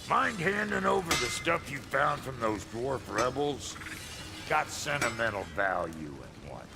Mind handing over the stuff you found from those dwarf rebels? Got sentimental value and what?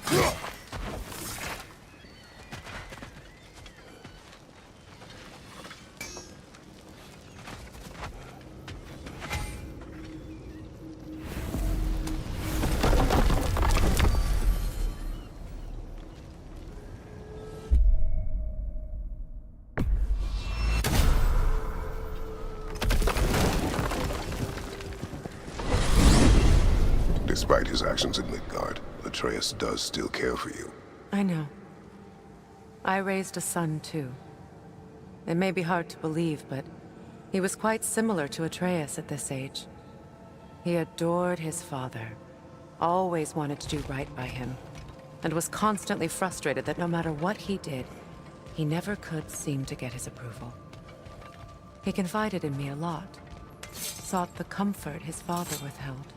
Despite his actions in Midgard, Atreus does still care for you. I know. I raised a son, too. It may be hard to believe, but he was quite similar to Atreus at this age. He adored his father, always wanted to do right by him, and was constantly frustrated that no matter what he did, he never could seem to get his approval. He confided in me a lot, sought the comfort his father withheld.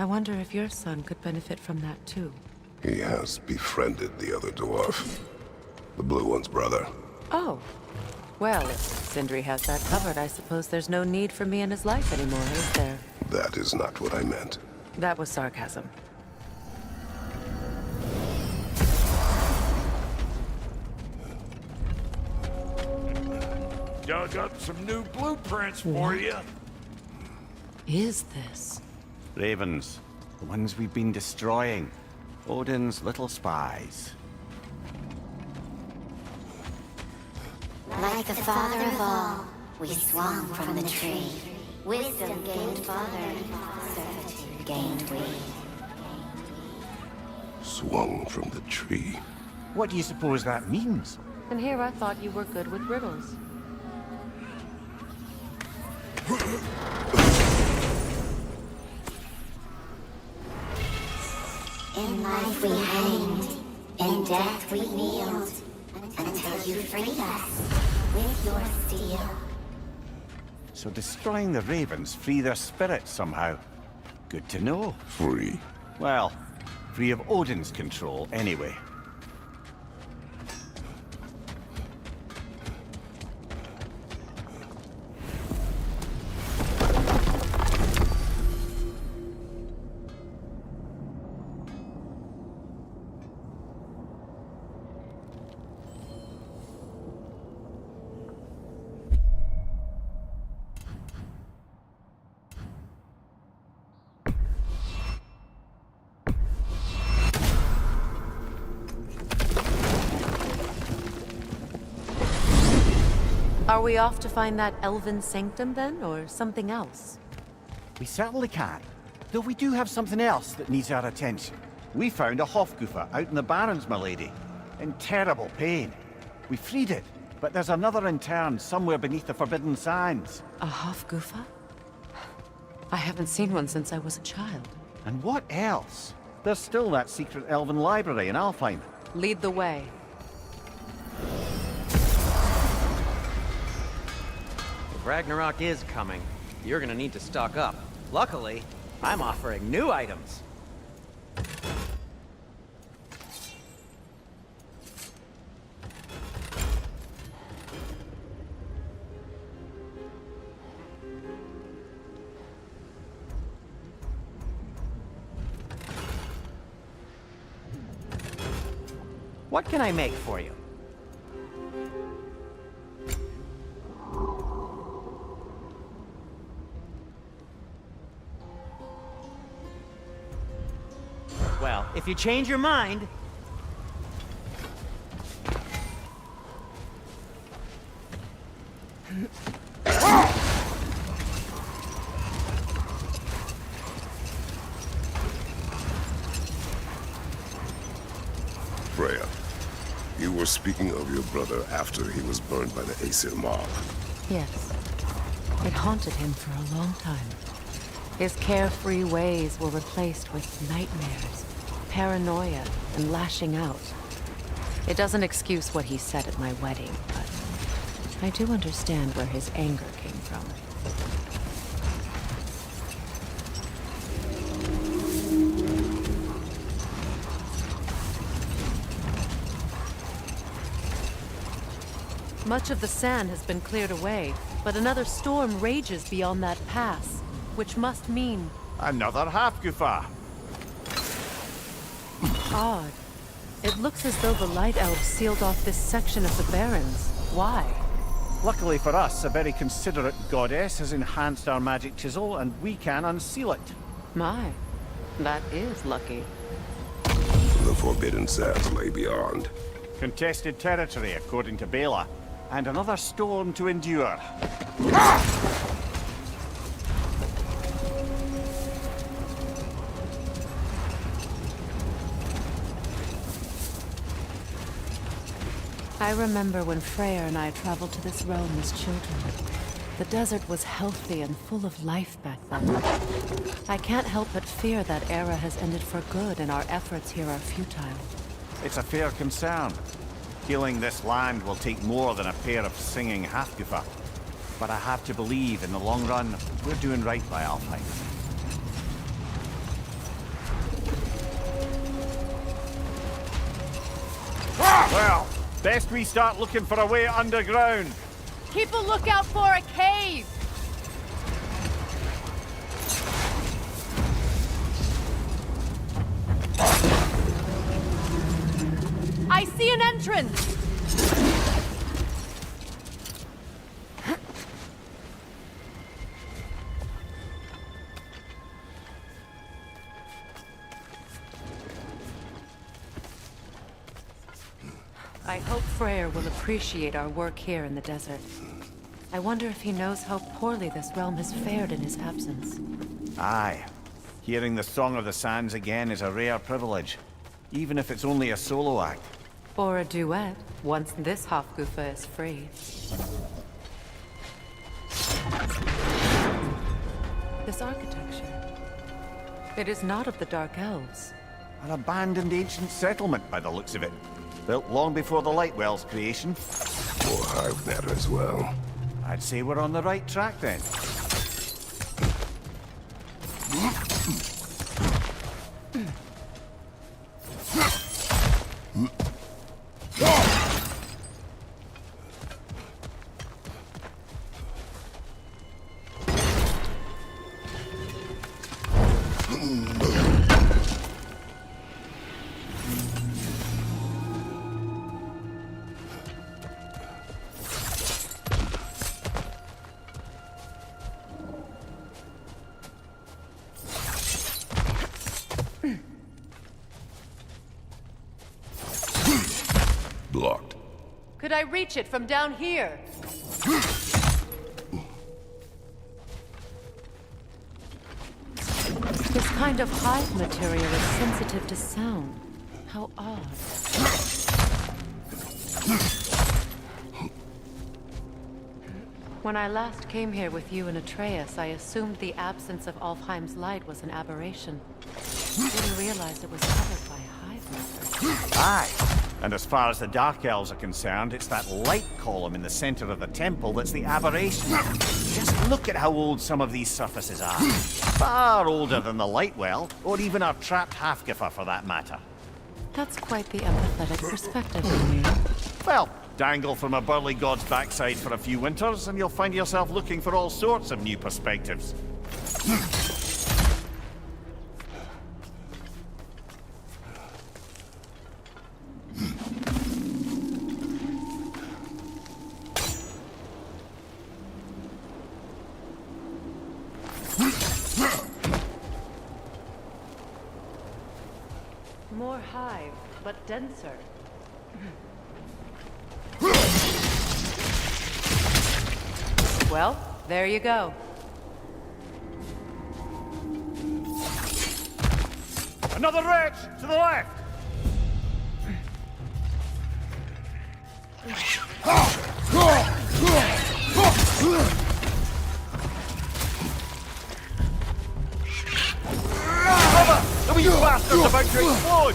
I wonder if your son could benefit from that too. He has befriended the other dwarf. The blue one's brother. Oh. Well, if Sindri has that covered, I suppose there's no need for me in his life anymore, is there? That is not what I meant. That was sarcasm. Dug up some new blueprints for you. Is this? Ravens. The ones we've been destroying. Odin's little spies. Like the father of all, we swung from the tree. Wisdom gained father, servitude gained we. Swung from the tree. What do you suppose that means? And here I thought you were good with riddles. In life we hanged, in death we kneeled, until you freed us with your steel. So destroying the ravens free their spirits somehow. Good to know. Free. Well, free of Odin's control anyway. Are we off to find that elven sanctum then, or something else? We certainly can. Though we do have something else that needs our attention. We found a Hofgufa out in the Barrens, my lady. In terrible pain. We freed it, but there's another interned somewhere beneath the Forbidden Sands. A Hofgufa? I haven't seen one since I was a child. And what else? There's still that secret elven library in Alfheim. Lead the way. Ragnarok is coming. You're gonna need to stock up. Luckily, I'm offering new items. What can I make for you? Well, if you change your mind... Freya, you were speaking of your brother after he was burned by the Aesir mob. Yes. It haunted him for a long time. His carefree ways were replaced with nightmares, paranoia, and lashing out. It doesn't excuse what he said at my wedding, but I do understand where his anger came from. Much of the sand has been cleared away, but another storm rages beyond that pass, which must mean... Another Hafgufa. odd. It looks as though the Light Elves sealed off this section of the Barrens. Why? Luckily for us, a very considerate goddess has enhanced our magic chisel, and we can unseal it. My, that is lucky. The forbidden sands lay beyond. Contested territory, according to Bela, and another storm to endure. I remember when Freyr and I traveled to this realm as children. The desert was healthy and full of life back then. I can't help but fear that era has ended for good and our efforts here are futile. It's a fair concern. Healing this land will take more than a pair of singing Hafgufa. But I have to believe, in the long run, we're doing right by Alfheim. Well, best we start looking for a way underground. Keep a lookout for a cave! I see an entrance! I hope Freyr will appreciate our work here in the desert. I wonder if he knows how poorly this realm has fared in his absence. Aye. Hearing the Song of the Sands again is a rare privilege, even if it's only a solo act. Or a duet, once this Hofgufa is free. This architecture. It is not of the Dark Elves. An abandoned ancient settlement, by the looks of it. Built long before the Lightwell's creation. Or Hive matter as well. I'd say we're on the right track then. Blocked. Could I reach it from down here? This kind of hive material is sensitive to sound. How odd. When I last came here with you and Atreus, I assumed the absence of Alfheim's light was an aberration. I didn't realize it was covered by hive matter. Aye. And as far as the Dark Elves are concerned, it's that light column in the center of the temple that's the aberration. Just look at how old some of these surfaces are. Far older than the Lightwell, or even our trapped Hafgufa for that matter. That's quite the empathetic perspective on you. Well, dangle from a burly god's backside for a few winters, and you'll find yourself looking for all sorts of new perspectives. More hive, but denser. Well, there you go. Another wretch! To the left! Cover! The wee bastard's about to explode!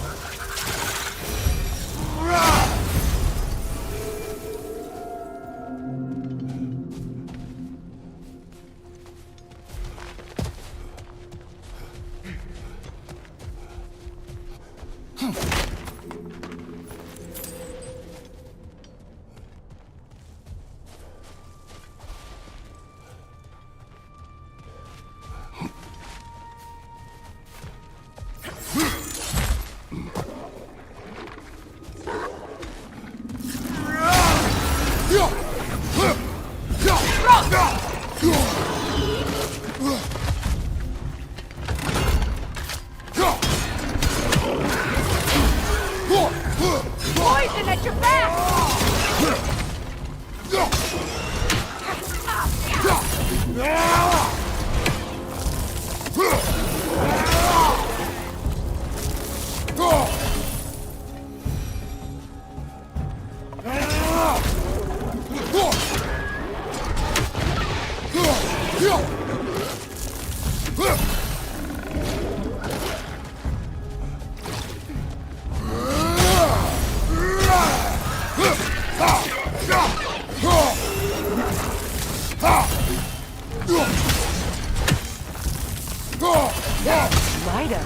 Lighter.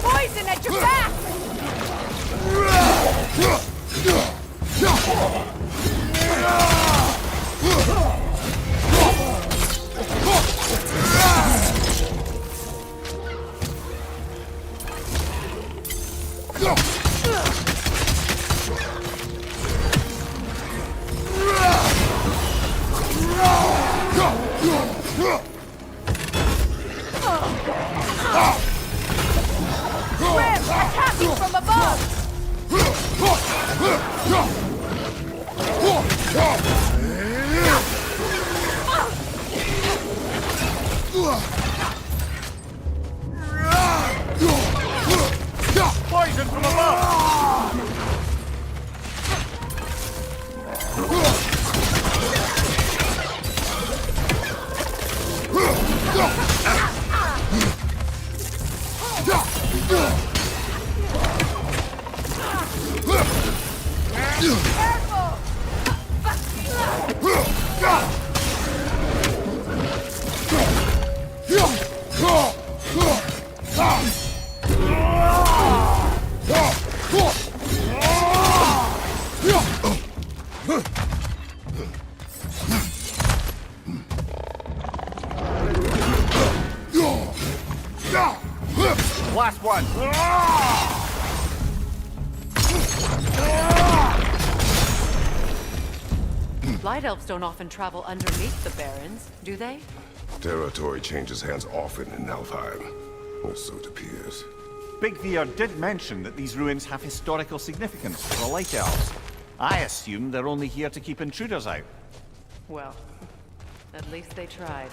Poison at your back! Grim, attacking from above! Poison from above! Last one! Light elves don't often travel underneath the Barrens, do they? Territory changes hands often in Alfheim. Or so it appears. Big Veer did mention that these ruins have historical significance for the Light Elves. I assume they're only here to keep intruders out. Well, at least they tried.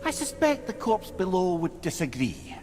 I suspect the corpse below would disagree.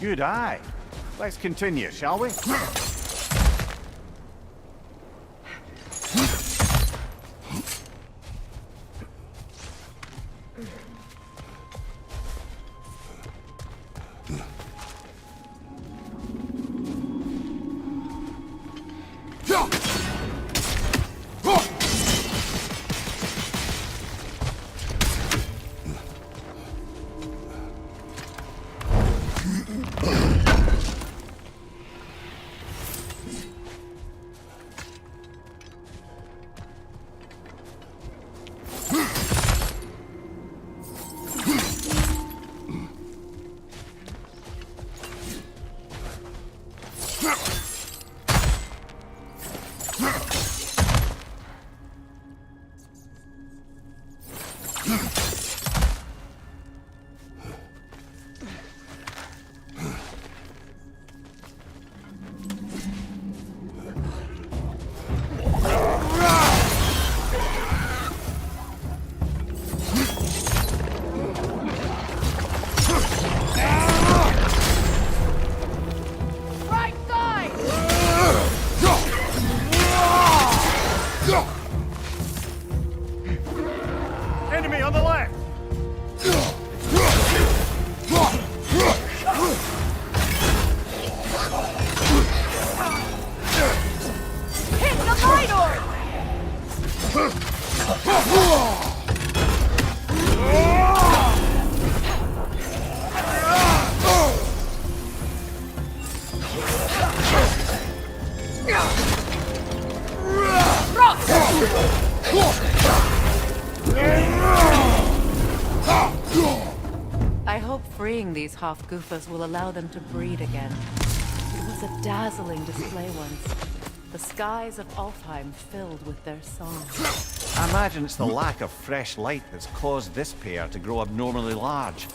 Good eye. Let's continue, shall we? Enemy on the left! Hit the light orb! I hope freeing these Hofgufas will allow them to breed again. It was a dazzling display once. The skies of Alfheim filled with their song. I imagine it's the lack of fresh light that's caused this pair to grow abnormally large.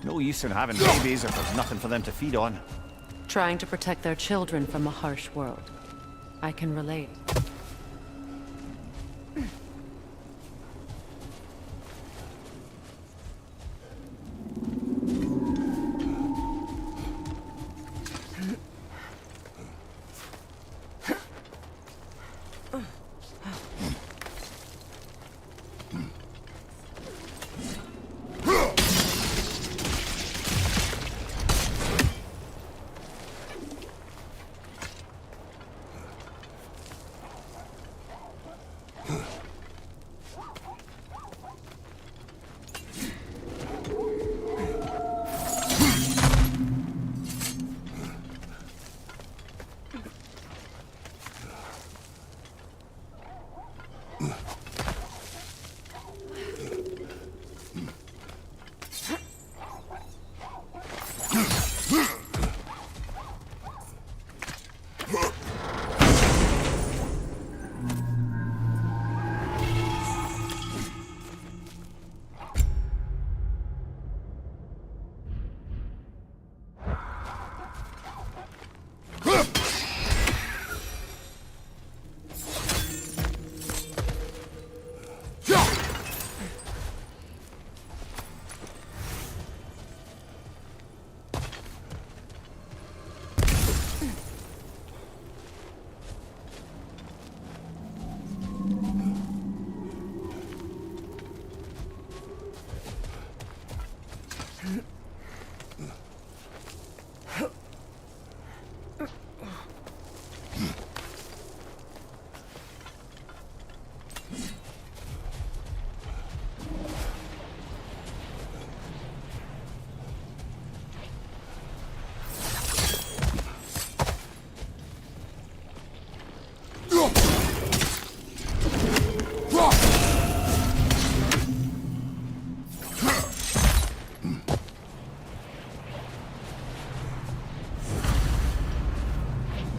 No use in having babies if there's nothing for them to feed on. Trying to protect their children from a harsh world. I can relate.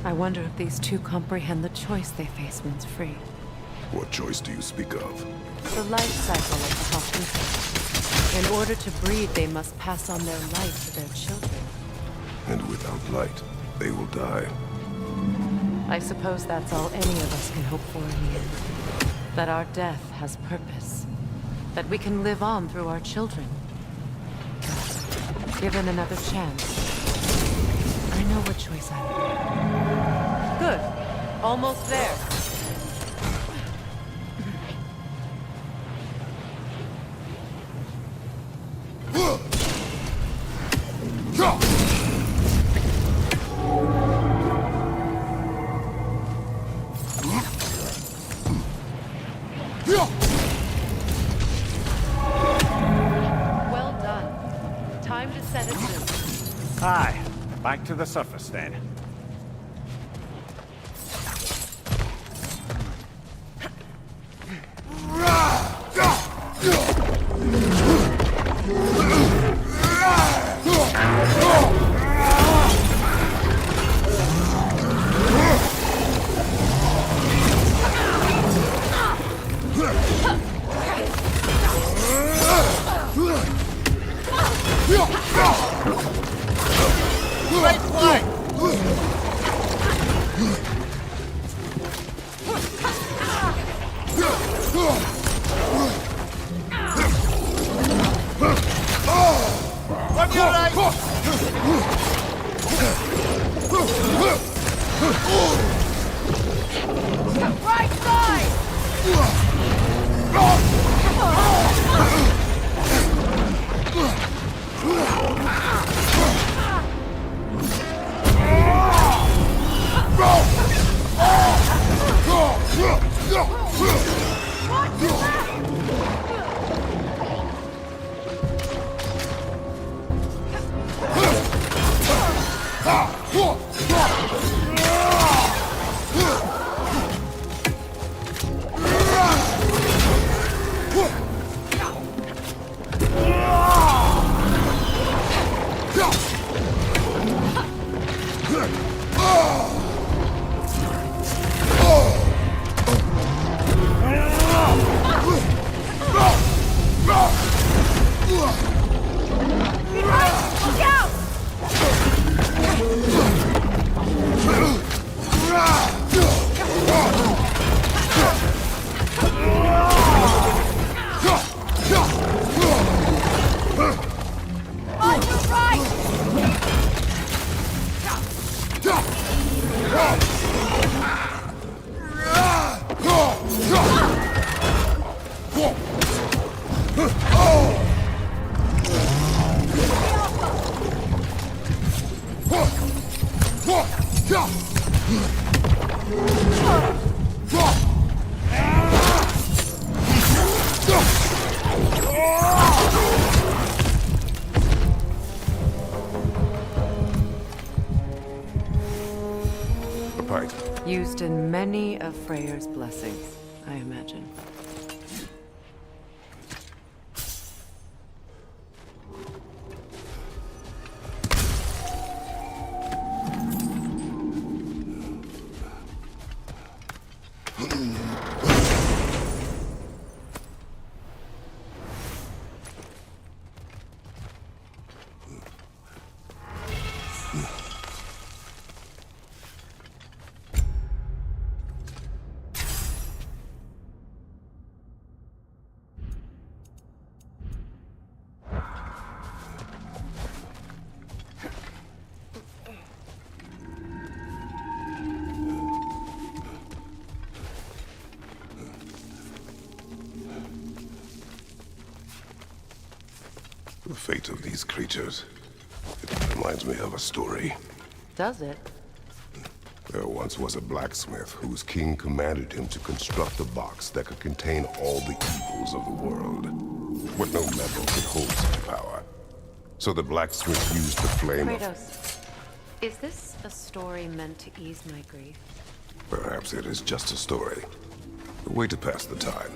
I wonder if these two comprehend the choice they face once free. What choice do you speak of? The life cycle of the Hofgufa. In order to breed, they must pass on their light to their children. And without light, they will die. I suppose that's all any of us can hope for in the end. That our death has purpose. That we can live on through our children. Given another chance, I know what choice I would make. Good. Almost there. Well done. Time to set it loose. Aye. Back to the surface then. Right flank! On your right! Right side! Look out! On your right! A pint. Used in many of Freyr's blessings, I imagine. The fate of these creatures. It reminds me of a story. Does it? There once was a blacksmith whose king commanded him to construct a box that could contain all the evils of the world. But no metal could hold such power. So the blacksmith used the flame of... Kratos, is this a story meant to ease my grief? Perhaps it is just a story. A way to pass the time.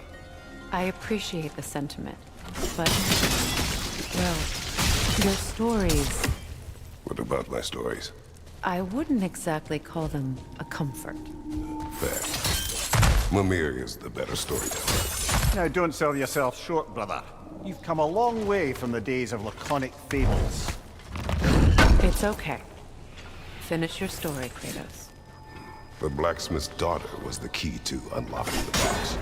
I appreciate the sentiment, but... well, your stories... What about my stories? I wouldn't exactly call them a comfort. Fair. Mimir is the better storyteller. Now don't sell yourself short, brother. You've come a long way from the days of laconic fables. It's okay. Finish your story, Kratos. The blacksmith's daughter was the key to unlocking the box.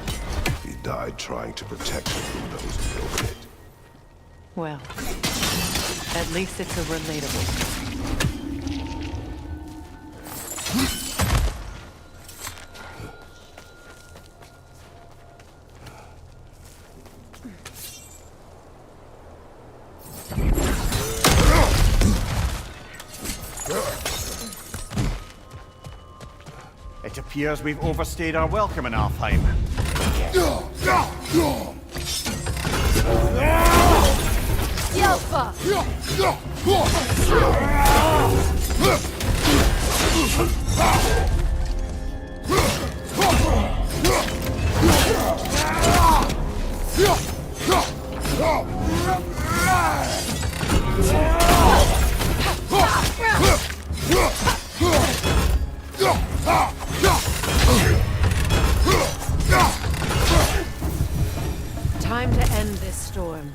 He died trying to protect her from those who built it. Well, at least it's a relatable story. It appears we've overstayed our welcome in Alfheim. Yelpa! Time to end this storm.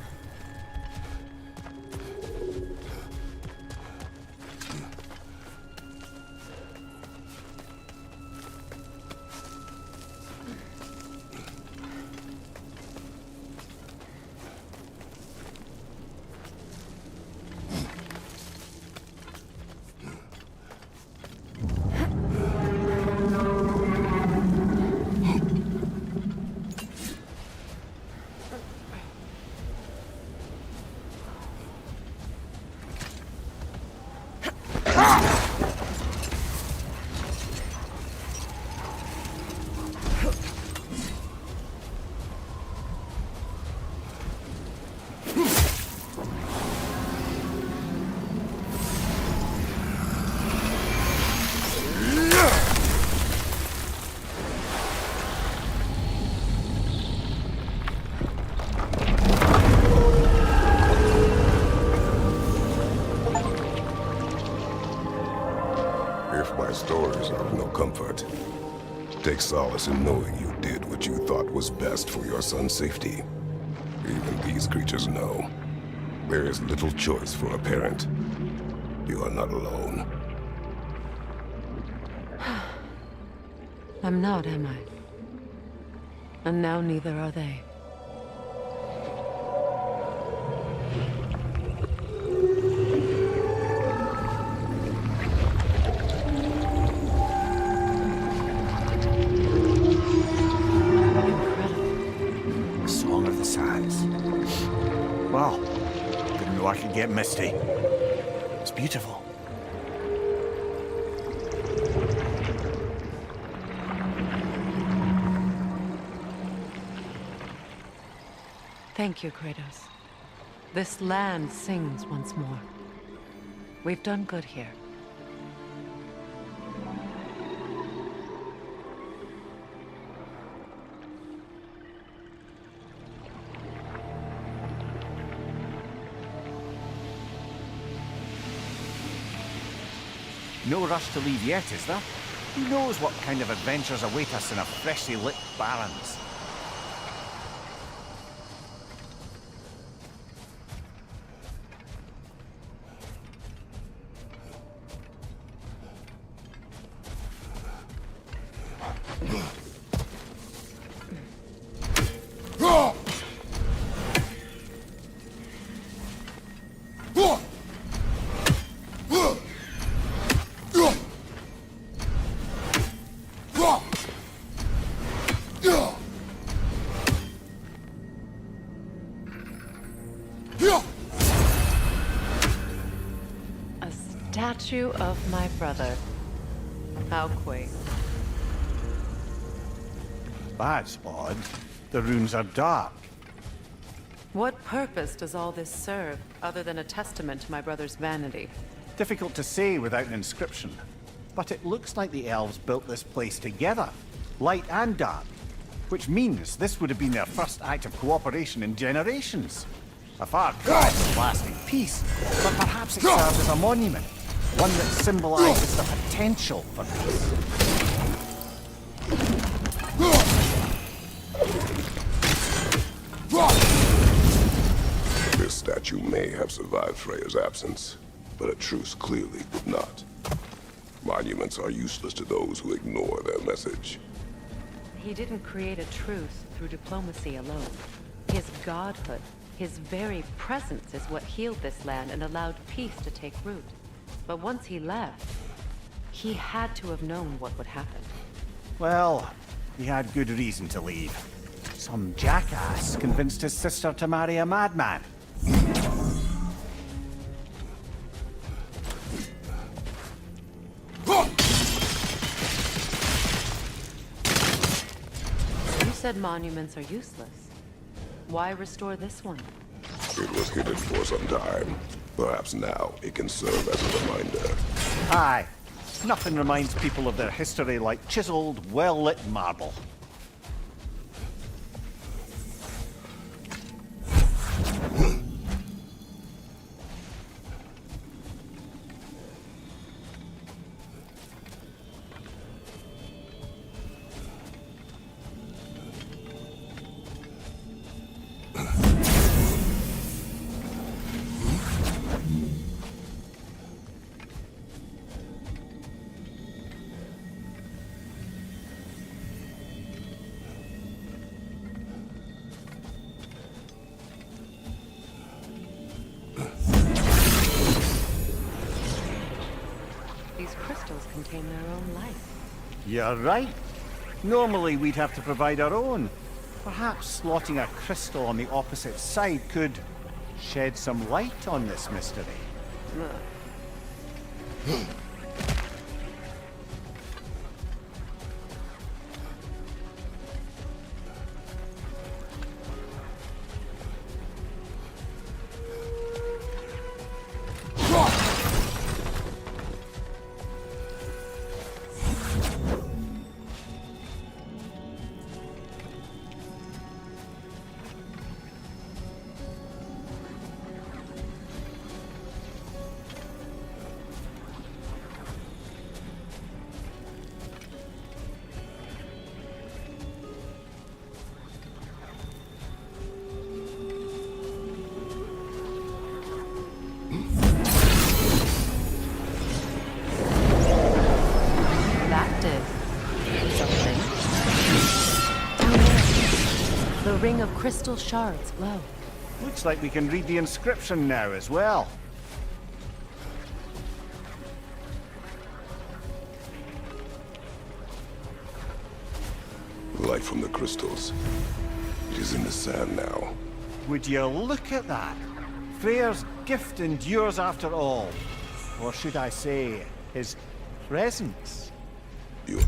comfort. Take solace in knowing you did what you thought was best for your son's safety. Even these creatures know. There is little choice for a parent. You are not alone. I'm not, am I? And now neither are they. Song of the Sands. Wow. Didn't know I could get misty. It's beautiful. Thank you, Kratos. This land sings once more. We've done good here. No rush to leave yet, is there? Who knows what kind of adventures await us in a freshly lit Barrens? A statue of my brother. How quaint. That's odd. The runes are dark. What purpose does all this serve, other than a testament to my brother's vanity? Difficult to say without an inscription. But it looks like the elves built this place together, light and dark. Which means this would have been their first act of cooperation in generations. A far cry from lasting peace, but perhaps it serves as a monument. One that symbolizes the potential for peace. This statue may have survived Freya's absence, but a truce clearly would not. Monuments are useless to those who ignore their message. He didn't create a truce through diplomacy alone. His godhood, his very presence is what healed this land and allowed peace to take root. But once he left, he had to have known what would happen. Well, he had good reason to leave. Some jackass convinced his sister to marry a madman. You said monuments are useless. Why restore this one? It was hidden for some time. Perhaps now it can serve as a reminder. Aye. Nothing reminds people of their history like chiseled, well-lit marble. These crystals contain their own life. You're right. Normally we'd have to provide our own. Perhaps slotting a crystal on the opposite side could shed some light on this mystery. The ring of crystal shards glow. Looks like we can read the inscription now as well. Light from the crystals. It is in the sand now. Would you look at that? Freyr's gift endures after all. Or should I say, his presence? You...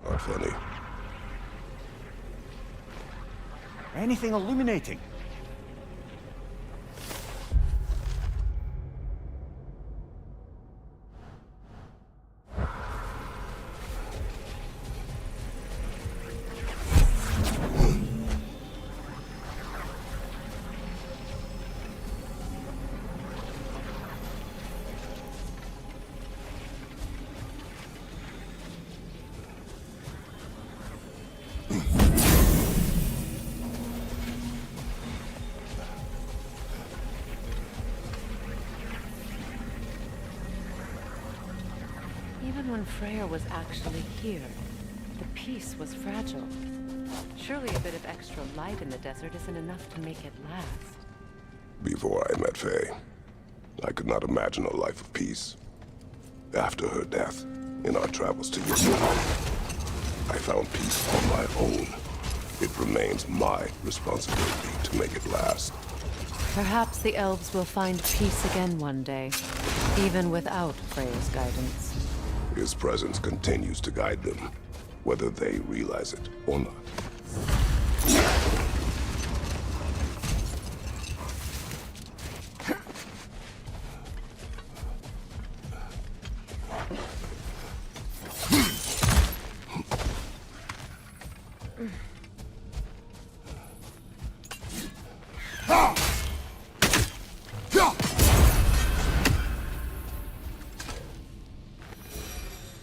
Not funny. Anything illuminating? Even when Freyr was actually here, the peace was fragile. Surely a bit of extra light in the desert isn't enough to make it last. Before I met Faye, I could not imagine a life of peace. After her death, in our travels to Yasuna, I found peace on my own. It remains my responsibility to make it last. Perhaps the elves will find peace again one day, even without Freyr's guidance. His presence continues to guide them, whether they realize it or not.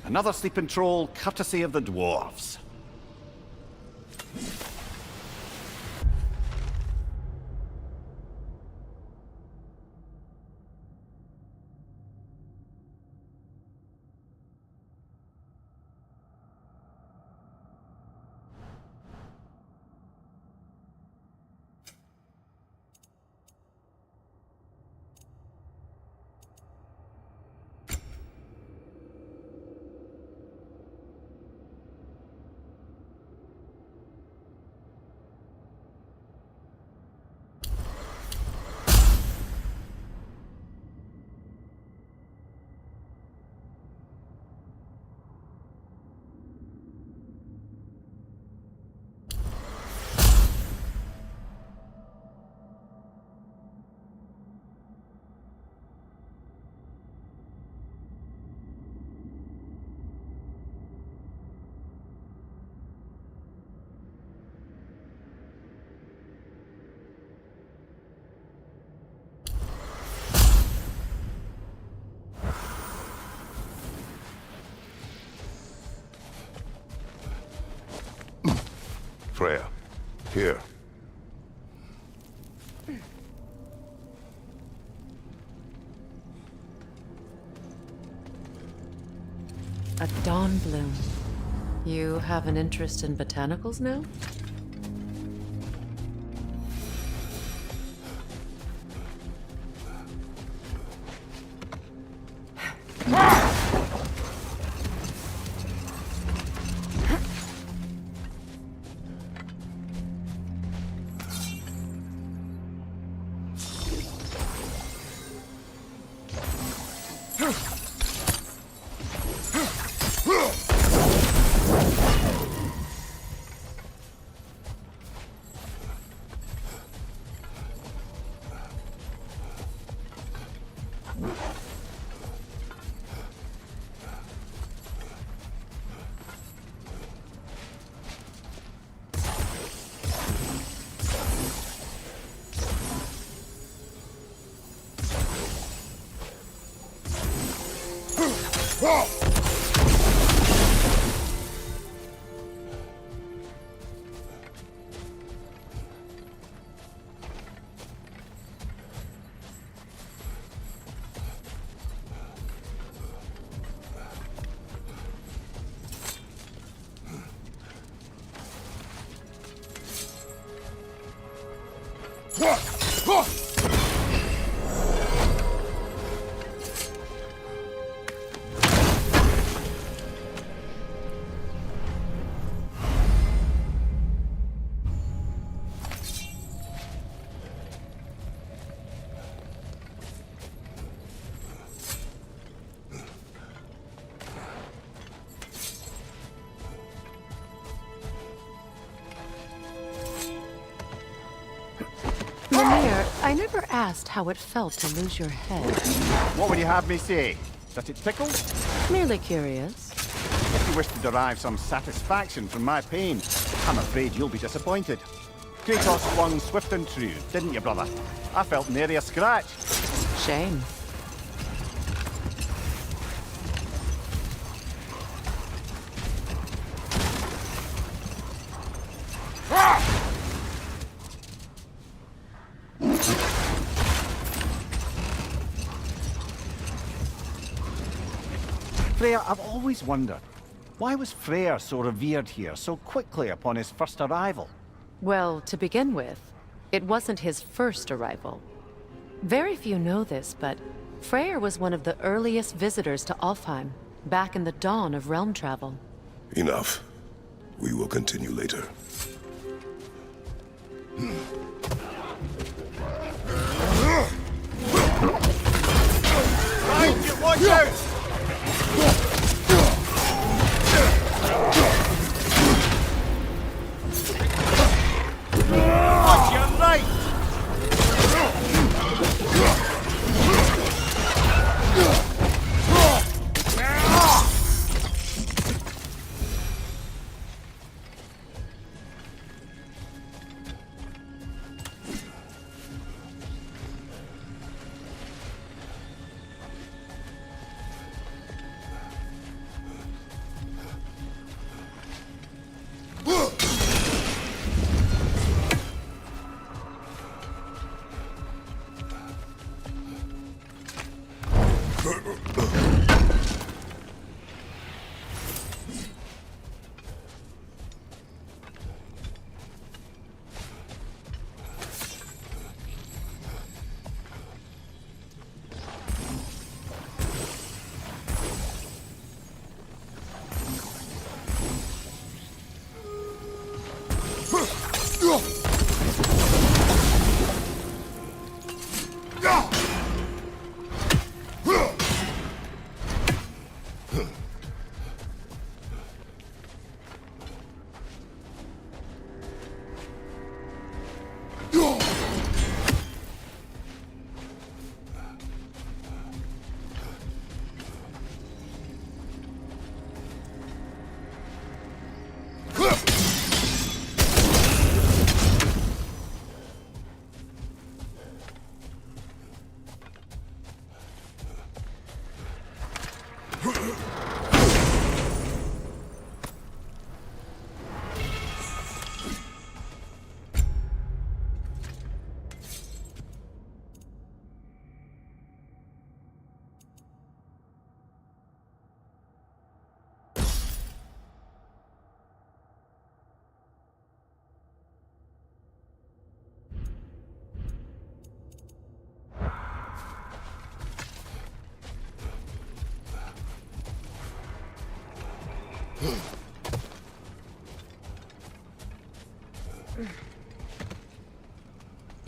Another sleeping troll, courtesy of the dwarves. Freya, here. A dawn bloom. You have an interest in botanicals now? Mimir, I never asked how it felt to lose your head. What would you have me say? That it tickled? Merely curious. If you wish to derive some satisfaction from my pain, I'm afraid you'll be disappointed. Kratos swung swift and true, didn't you, brother? I felt nary a scratch. Shame. Freya, I've always wondered, why was Freyr so revered here so quickly upon his first arrival? Well, to begin with, it wasn't his first arrival. Very few know this, but Freyr was one of the earliest visitors to Alfheim, back in the dawn of realm travel. Enough. We will continue later. Right, watch out! Watch your right!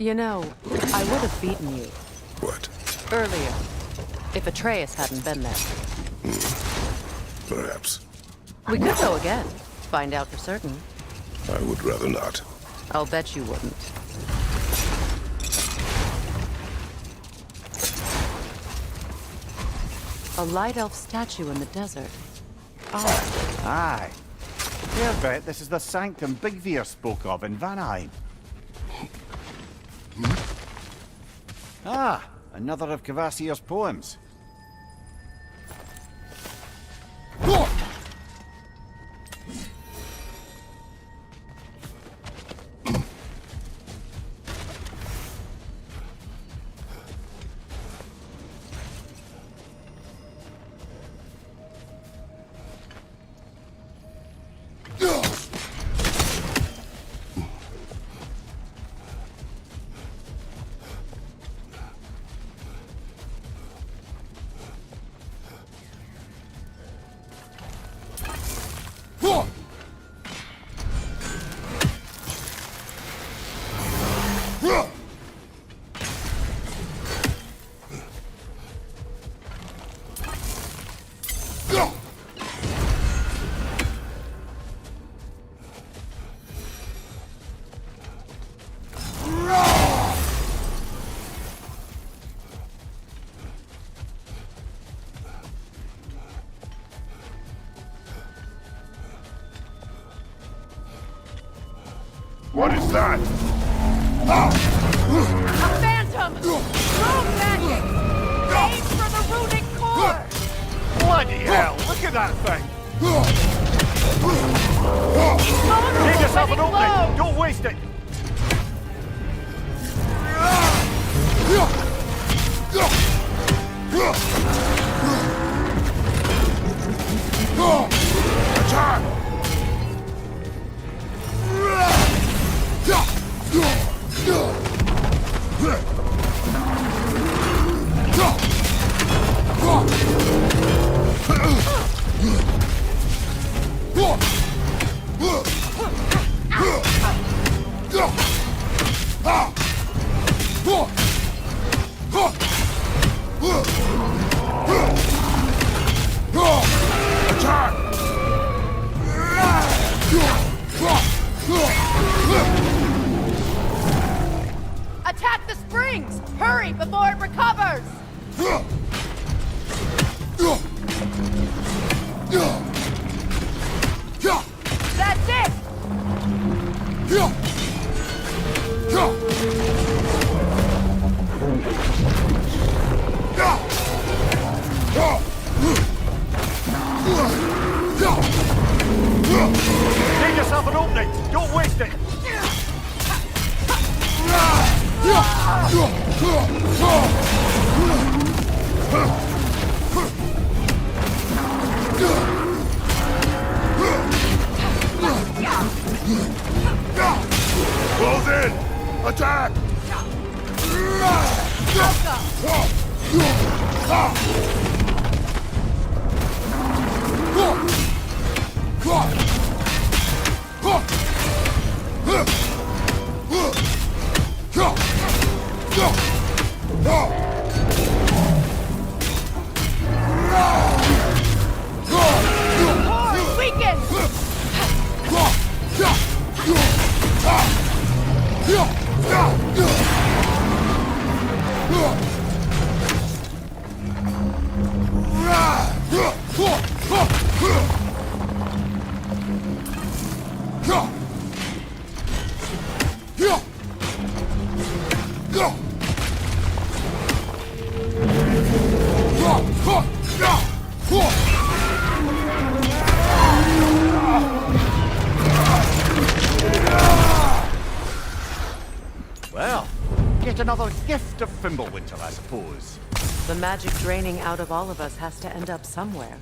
You know, I would have beaten you What? earlier, if Atreus hadn't been there. Perhaps. We could go again, find out for certain. I would rather not. I'll bet you wouldn't. A light elf statue in the desert. Oh, aye. Fair bet this is the sanctum Bigveer spoke of in Vanheim. Ah, another of Kvasir's poems. What is that? A phantom! Rogue magic! Aim for the runic core! Bloody hell, look at that thing! Vulnerable Give yourself when an it opening! glows! Don't waste it! Attack! Attack the springs! Hurry before it recovers! That's it! Give yourself an opening! Don't waste it! Close in! Attack! Core weakened! Well, get another gift of Fimbulwinter, I suppose. The magic draining out of all of us has to end up somewhere.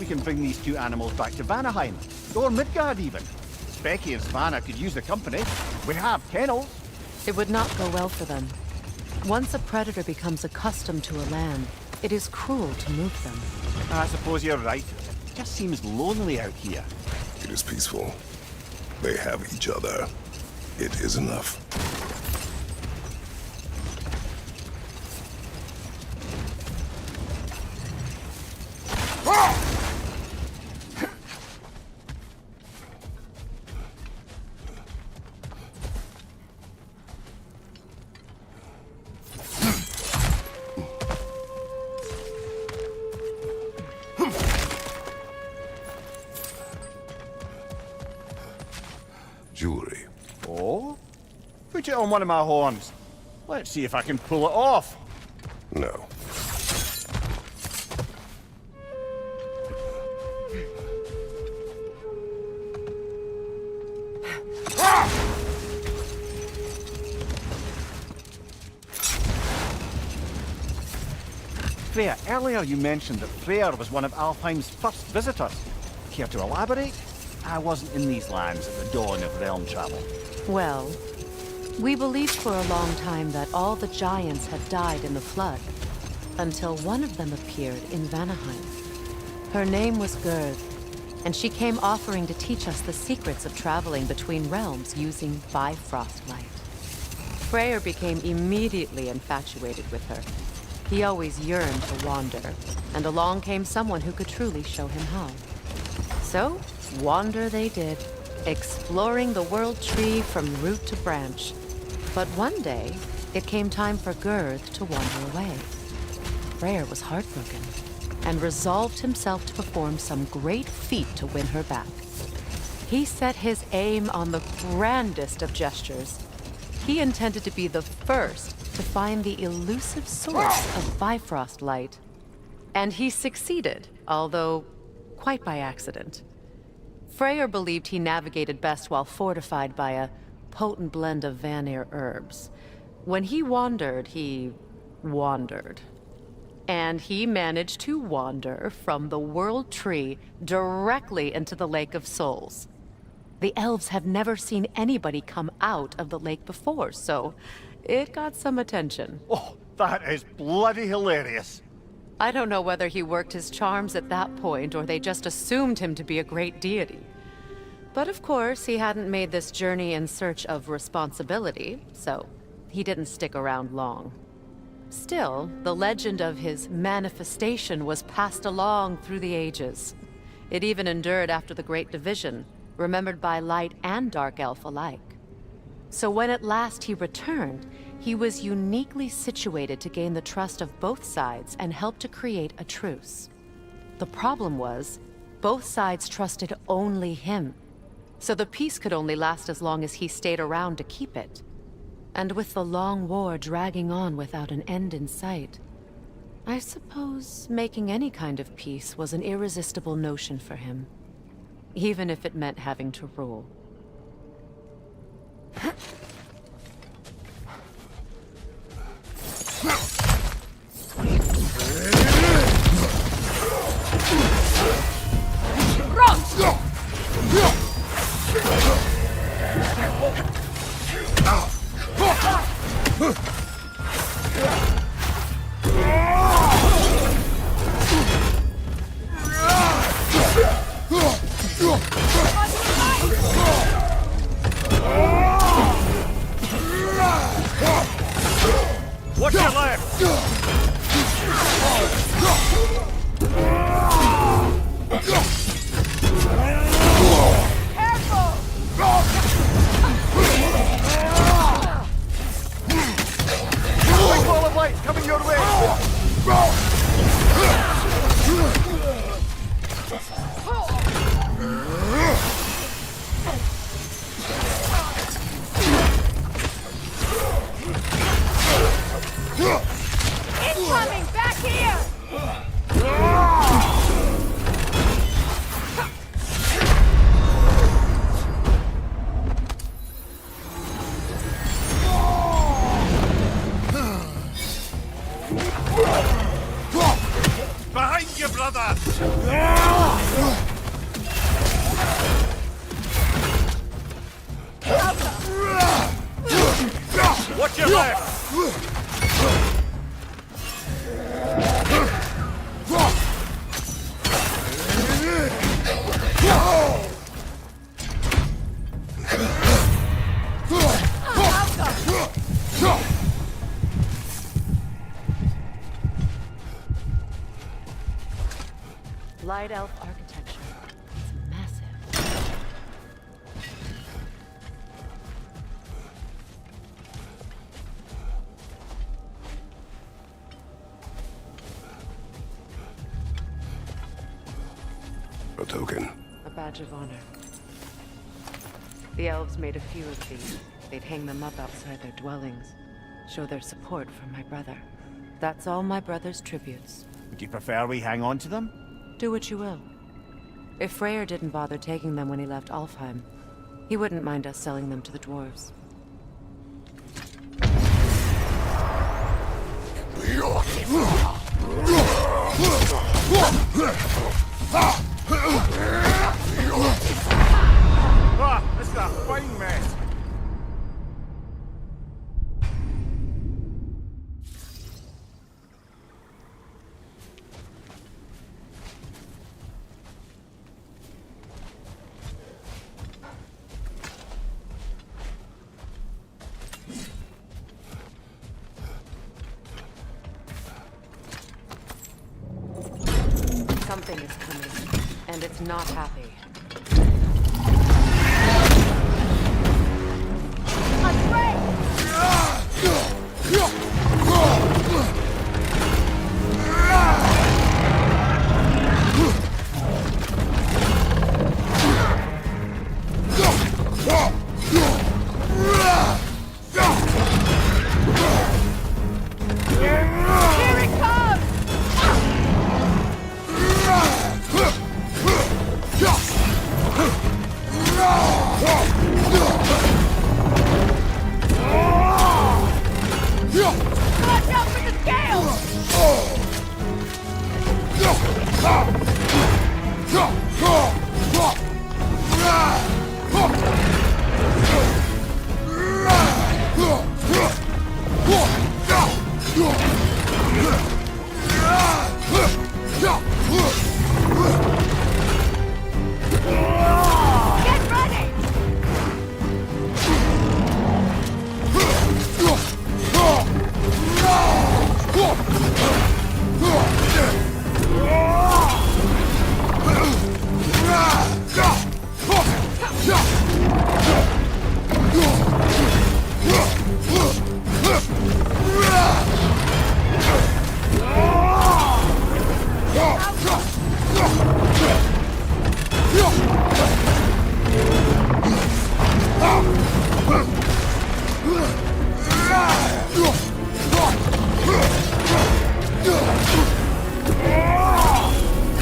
we can bring these two animals back to Vanaheim, or Midgard even. Becky and Svanna could use the company. We have kennels. It would not go well for them. Once a predator becomes accustomed to a land, it is cruel to move them. I suppose you're right. It just seems lonely out here. It is peaceful. They have each other. It is enough. Jewelry. Oh? Put it on one of my horns. Let's see if I can pull it off. No. Freya, earlier you mentioned that Freyr was one of Alfheim's first visitors. Care to elaborate? I wasn't in these lands at the dawn of realm travel. Well, we believed for a long time that all the giants had died in the flood, until one of them appeared in Vanaheim. Her name was Gerd, and she came offering to teach us the secrets of traveling between realms using Bifrost light. Freyr became immediately infatuated with her. He always yearned to wander, and along came someone who could truly show him how. So, wander they did, exploring the world tree from root to branch. But one day, it came time for Gerd to wander away. Freyr was heartbroken, and resolved himself to perform some great feat to win her back. He set his aim on the grandest of gestures. He intended to be the first to find the elusive source of Bifrost light. And he succeeded, although quite by accident. Freyr believed he navigated best while fortified by a potent blend of Vanir herbs. When he wandered, he wandered. And he managed to wander from the World Tree directly into the Lake of Souls. The elves have never seen anybody come out of the lake before, so it got some attention. Oh, that is bloody hilarious. I don't know whether he worked his charms at that point or they just assumed him to be a great deity. But of course, he hadn't made this journey in search of responsibility, so he didn't stick around long. Still, the legend of his manifestation was passed along through the ages. It even endured after the Great Division, remembered by Light and Dark Elf alike. So when at last he returned, he was uniquely situated to gain the trust of both sides and help to create a truce. The problem was, both sides trusted only him, so the peace could only last as long as he stayed around to keep it. And with the long war dragging on without an end in sight, I suppose making any kind of peace was an irresistible notion for him, even if it meant having to rule. Light elf architecture. It's massive. A token. A badge of honor. The elves made a few of these. They'd hang them up outside their dwellings. Show their support for my brother. That's all my brother's tributes. Would you prefer we hang on to them? Do what you will. If Freyr didn't bother taking them when he left Alfheim, he wouldn't mind us selling them to the dwarves. Ah, this is a fine mess. Something is coming, and it's not happy. Here it comes! Watch out for the scales! Get ready!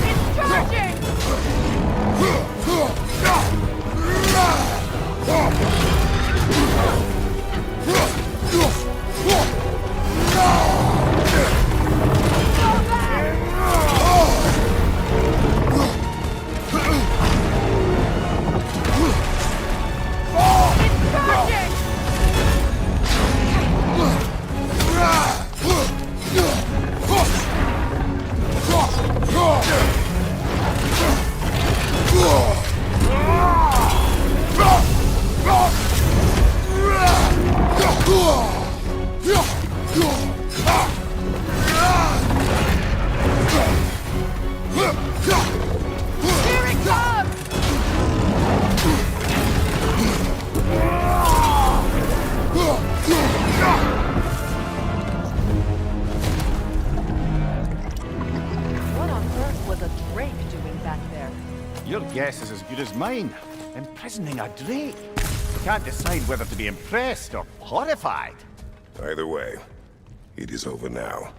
It's charging! Go back! It's charging! Here it comes! What on earth was a drake doing back there? Your guess is as good as mine. Imprisoning a drake. Can't decide whether to be impressed or horrified. Either way, it is over now.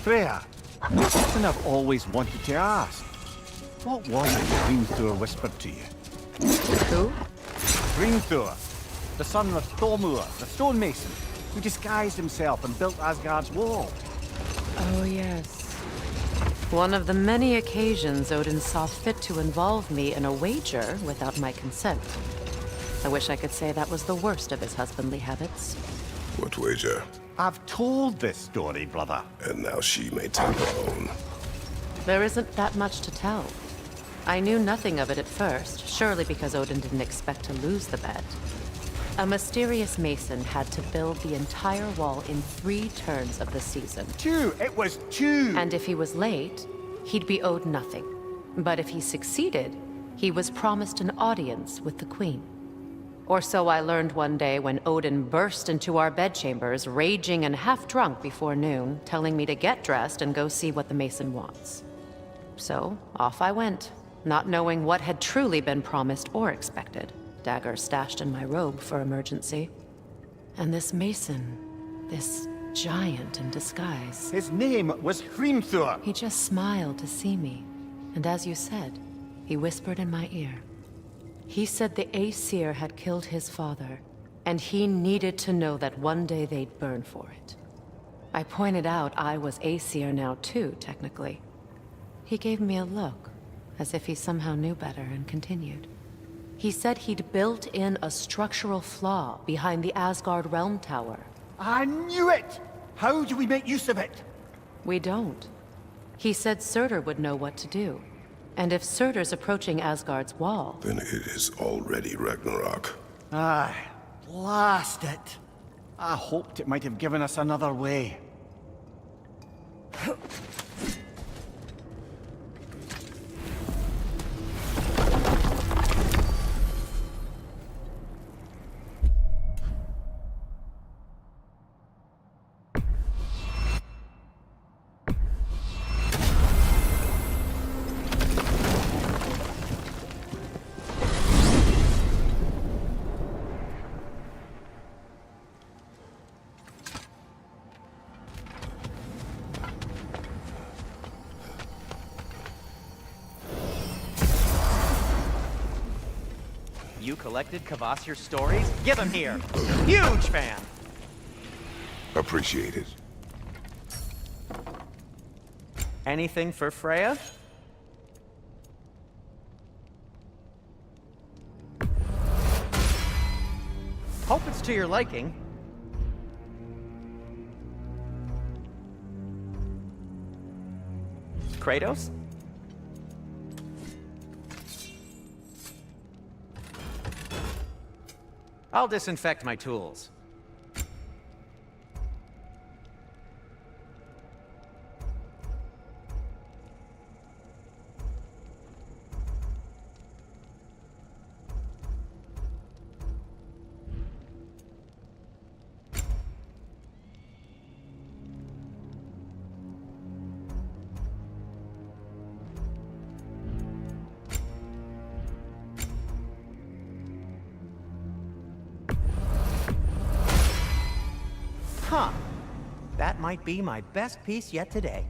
Freya, something I've always wanted to ask. What was it Hrimthur whispered to you? Who? Hrimthur, the son of Thormur, the stonemason, who disguised himself and built Asgard's wall. Oh, yes. One of the many occasions Odin saw fit to involve me in a wager without my consent. I wish I could say that was the worst of his husbandly habits. What wager? I've told this story, brother. And now she may tell her own. There isn't that much to tell. I knew nothing of it at first, surely because Odin didn't expect to lose the bet. A mysterious mason had to build the entire wall in 3 turns of the season. 2! It was 2! And if he was late, he'd be owed nothing. But if he succeeded, he was promised an audience with the queen. Or so I learned one day when Odin burst into our bedchambers, raging and half-drunk before noon, telling me to get dressed and go see what the mason wants. So, off I went, not knowing what had truly been promised or expected. Dagger stashed in my robe for emergency. And this mason, this giant in disguise. His name was Hrimthur. He just smiled to see me. And as you said, he whispered in my ear. He said the Aesir had killed his father, and he needed to know that one day they'd burn for it. I pointed out I was Aesir now too, technically. He gave me a look, as if he somehow knew better, and continued. He said he'd built in a structural flaw behind the Asgard Realm Tower. I knew it! How do we make use of it? We don't. He said Surtur would know what to do. And if Surtur's approaching Asgard's wall... Then it is already Ragnarok. Aye, blast it. I hoped it might have given us another way. You collected Kvasir's stories? Give them here! Huge fan! Appreciate it. Anything for Freya? Hope it's to your liking. Kratos? I'll disinfect my tools. Huh. That might be my best piece yet today.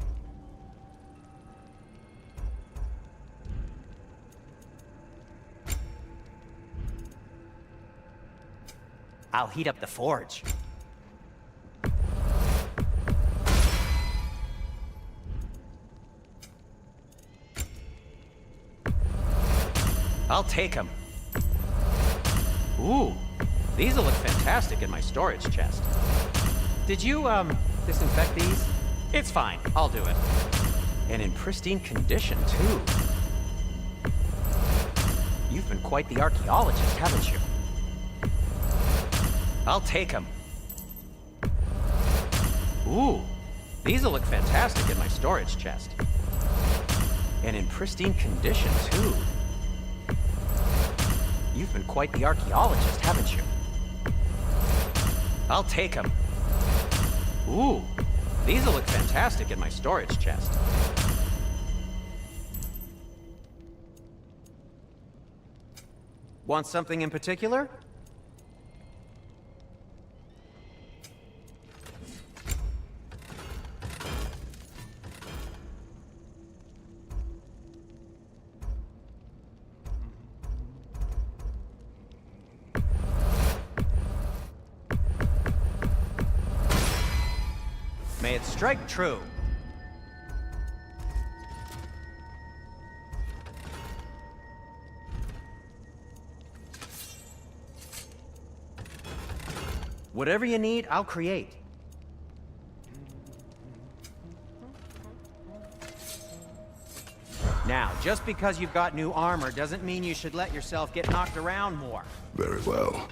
I'll heat up the forge. I'll take them. Ooh, these will look fantastic in my storage chest. Did you, disinfect these? It's fine, I'll do it. And in pristine condition, too. You've been quite the archaeologist, haven't you? I'll take them. Ooh, these will look fantastic in my storage chest. And in pristine condition, too. You've been quite the archaeologist, haven't you? I'll take them. Ooh, these will look fantastic in my storage chest. Want something in particular? May it strike true. Whatever you need, I'll create. Now, just because you've got new armor doesn't mean you should let yourself get knocked around more. Very well.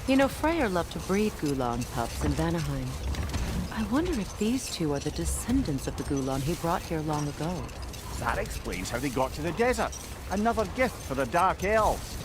You know, Freyr loved to breed Gulan pups in Vanaheim. I wonder if these two are the descendants of the Gulan he brought here long ago. That explains how they got to the desert. Another gift for the Dark Elves.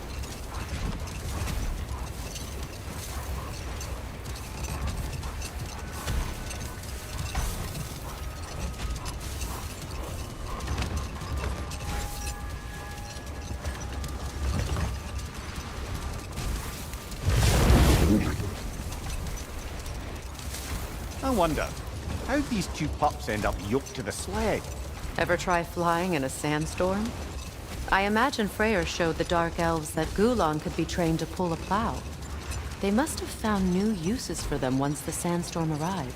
I wonder, how'd these two pups end up yoked to the sled? Ever try flying in a sandstorm? I imagine Freyr showed the Dark Elves that Gulan could be trained to pull a plow. They must have found new uses for them once the sandstorm arrived.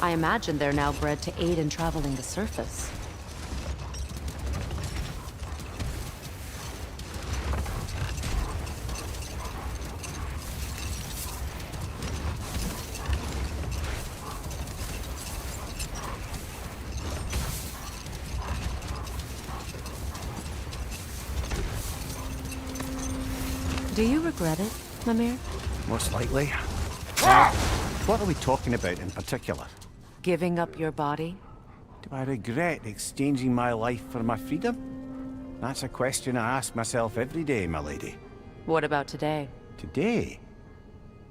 I imagine they're now bred to aid in traveling the surface. Do you regret it, Mimir? Most likely. What are we talking about in particular? Giving up your body? Do I regret exchanging my life for my freedom? That's a question I ask myself every day, my lady. What about today? Today?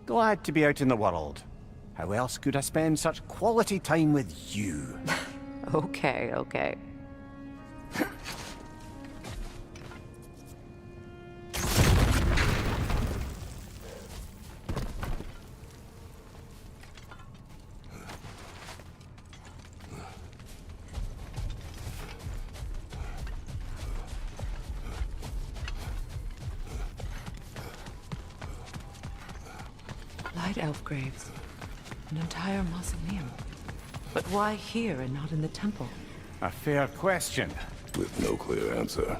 Glad to be out in the world. How else could I spend such quality time with you? Okay, okay. Light elf graves. An entire mausoleum. But why here and not in the temple? A fair question. With no clear answer.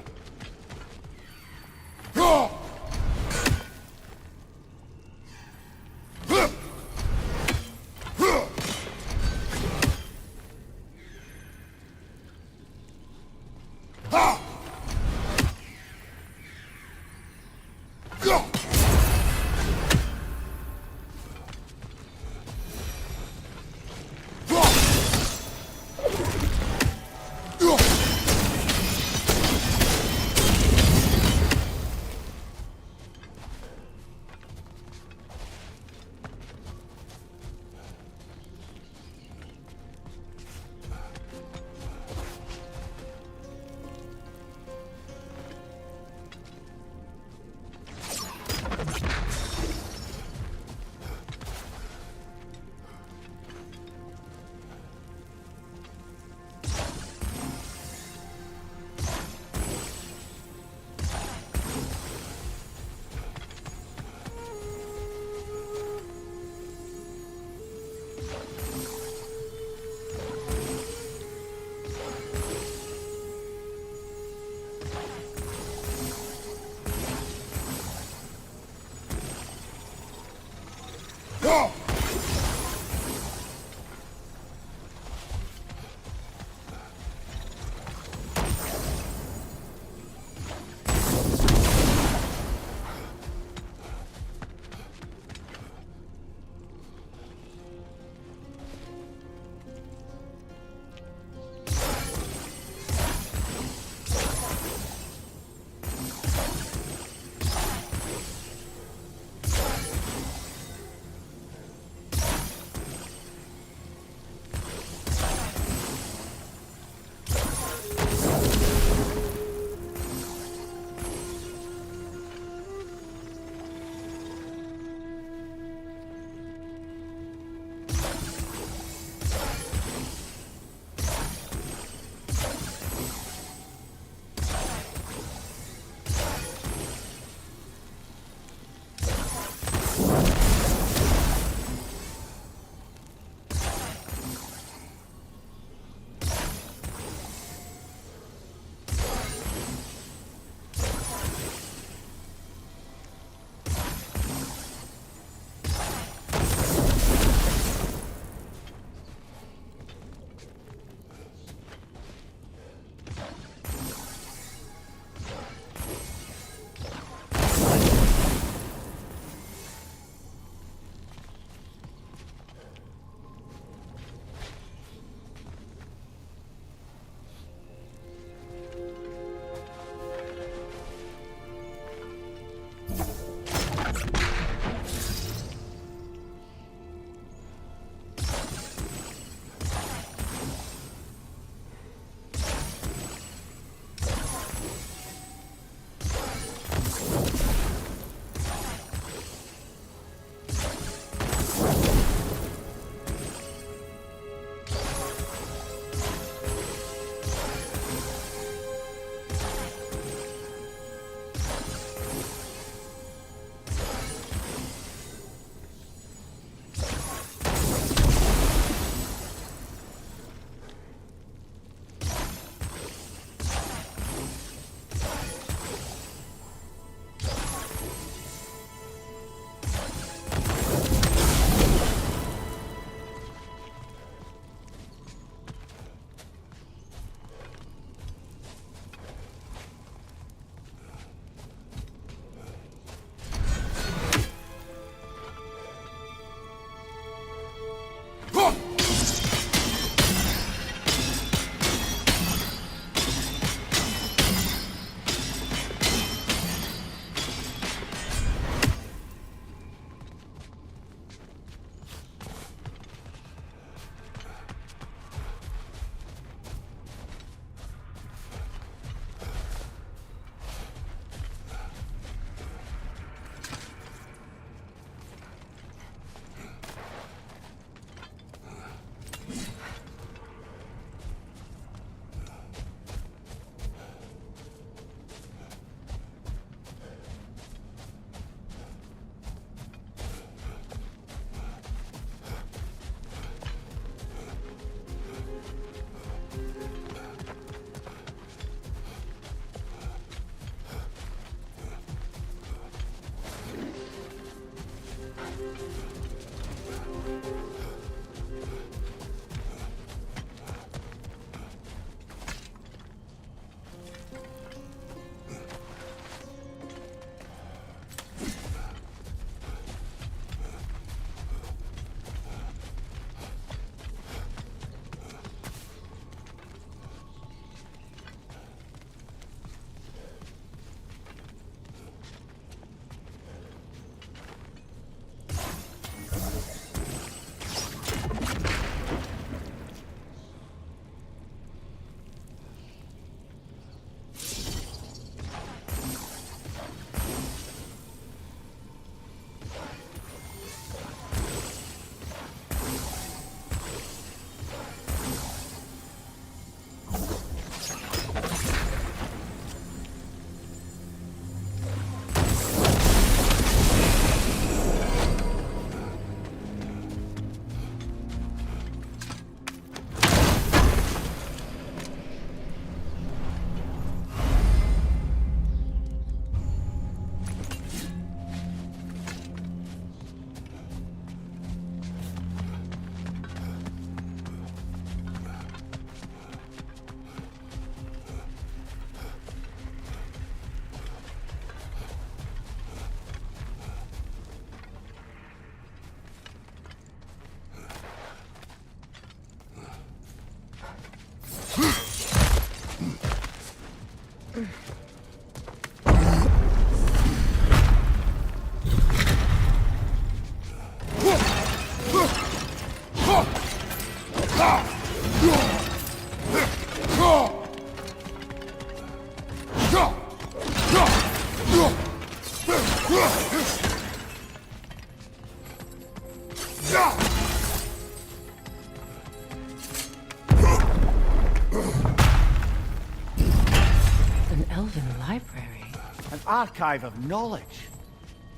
An elven library. An archive of knowledge.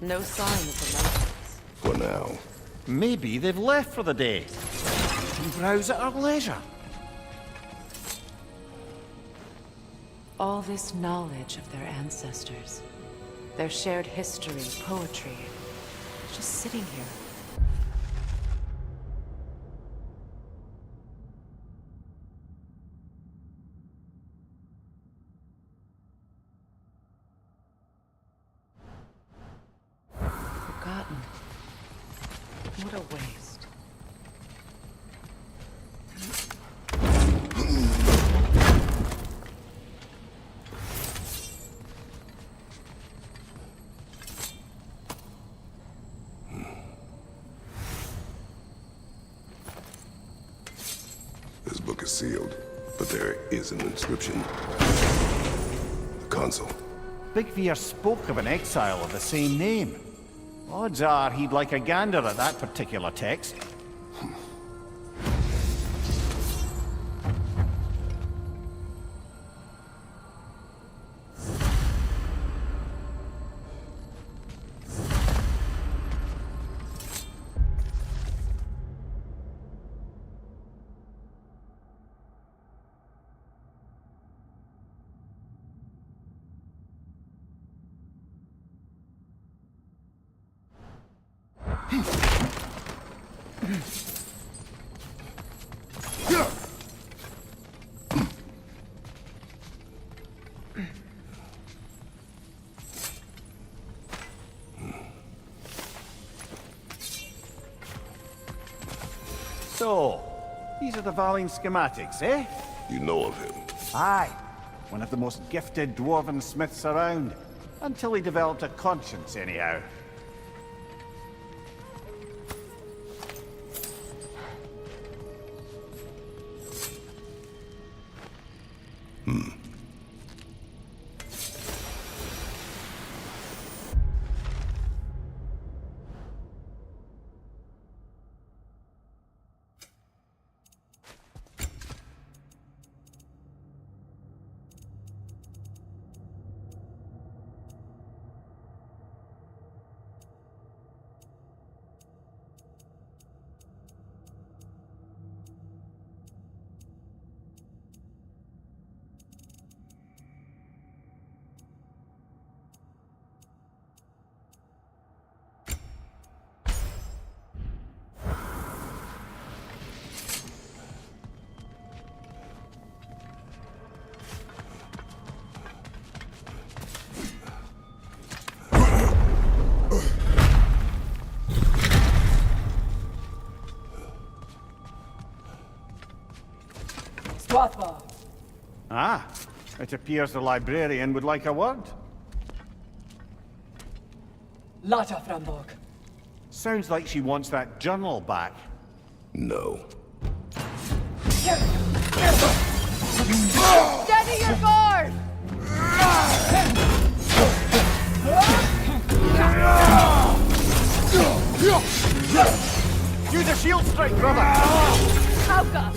No sign of the legends. For now. Maybe they've left for the day. We can browse at our leisure. All this knowledge of their ancestors, their shared history, poetry, just sitting here. Forgotten. What a waste. This book is sealed, but there is an inscription. The console. Big Veer spoke of an exile of the same name. Odds are he'd like a gander at that particular text. So, these are the Valine schematics, eh? You know of him. Aye. One of the most gifted dwarven smiths around. Until he developed a conscience, anyhow. Swathbar. Ah, it appears the librarian would like a word. Lata Frambog. Sounds like she wants that journal back. No. Steady your guard! Use a shield strike, brother! Auga!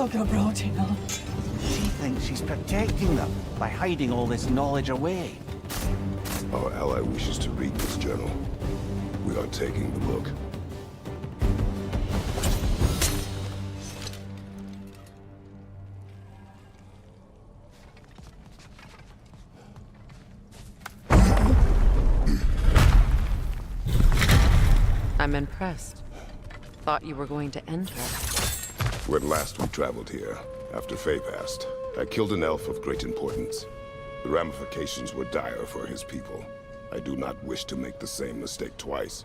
She thinks she's protecting them by hiding all this knowledge away. Our ally wishes to read this journal. We are taking the book. I'm impressed. Thought you were going to end her. When last we traveled here, after Faye passed, I killed an elf of great importance. The ramifications were dire for his people. I do not wish to make the same mistake twice.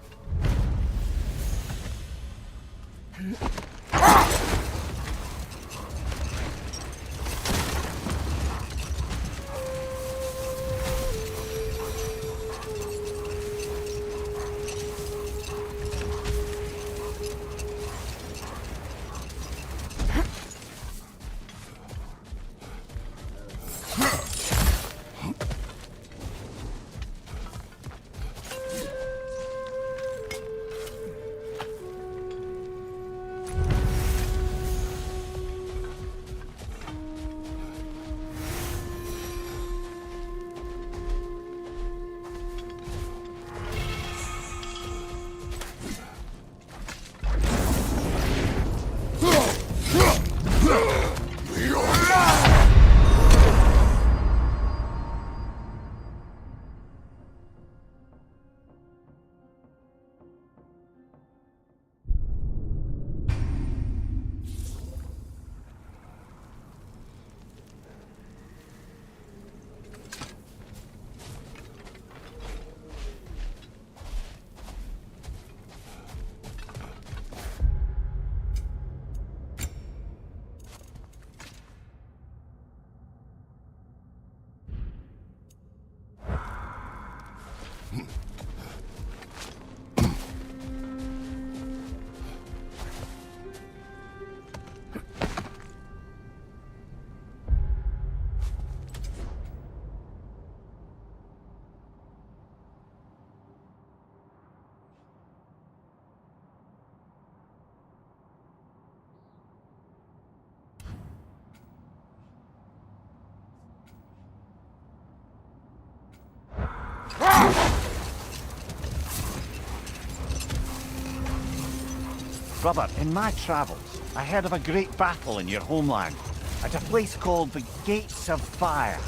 Brother, in my travels, I heard of a great battle in your homeland, at a place called the Gates of Fire.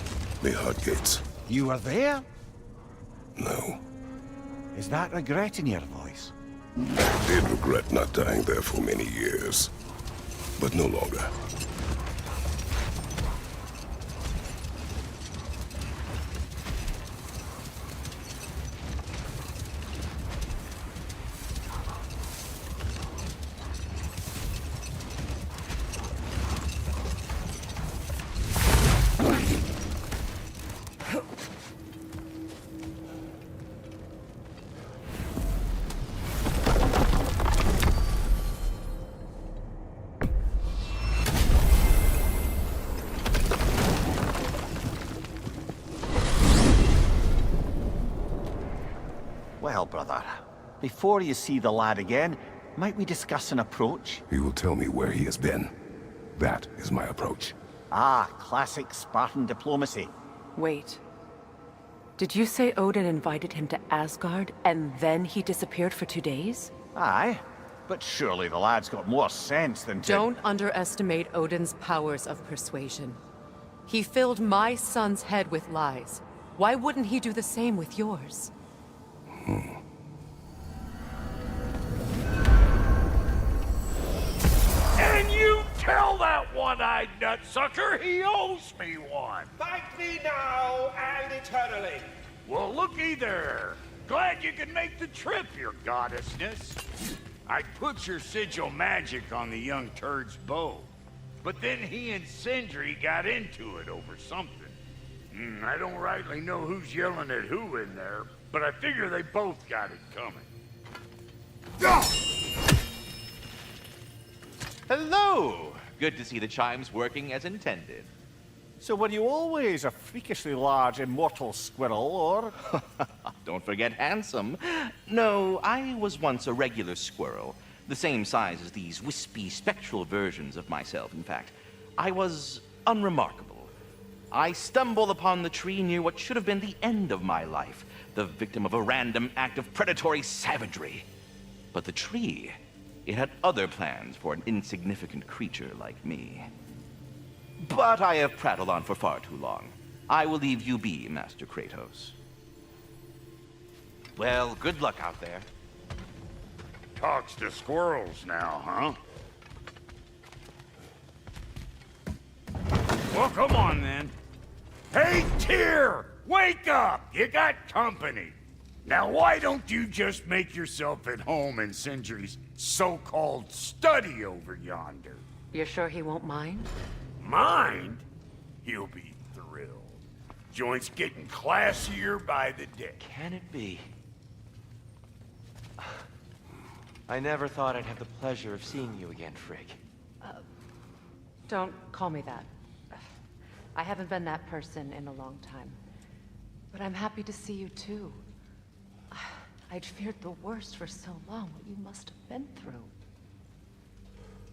The Hut Gates. You were there? No. Is that regret in your voice? I did regret not dying there for many years. But no longer. Well, brother, before you see the lad again, might we discuss an approach? He will tell me where he has been. That is my approach. Ah, classic Spartan diplomacy. Wait. Did you say Odin invited him to Asgard, and then he disappeared for 2 days? Aye, but surely the lad's got more sense than to... Don't underestimate Odin's powers of persuasion. He filled my son's head with lies. Why wouldn't he do the same with yours? And you tell that one-eyed nutsucker he owes me one. Thank me now and eternally. Well, looky there. Glad you could make the trip, your goddessness. I put your sigil magic on the young turd's bow, but then he and Sindri got into it over something. I don't rightly know who's yelling at who in there, but I figure they both got it coming. Hello! Good to see the chimes working as intended. So were you always a freakishly large immortal squirrel, or...? Don't forget handsome. No, I was once a regular squirrel, The same size as these wispy, spectral versions of myself, in fact. I was unremarkable. I stumbled upon the tree near what should have been the end of my life, the victim of a random act of predatory savagery. But the tree, it had other plans for an insignificant creature like me. But I have prattled on for far too long. I will leave you be, Master Kratos. Well, good luck out there. Talks to squirrels now, huh? Well, come on then. Hey, Tyr! Wake up! You got company. Now, why don't you just make yourself at home in Sindri's so-called study over yonder? You're sure he won't mind? Mind? He'll be thrilled. Joint's getting classier by the day. Can it be? I never thought I'd have the pleasure of seeing you again, Frigg. Don't call me that. I haven't been that person in a long time. But I'm happy to see you too. I'd feared the worst for so long, what you must have been through.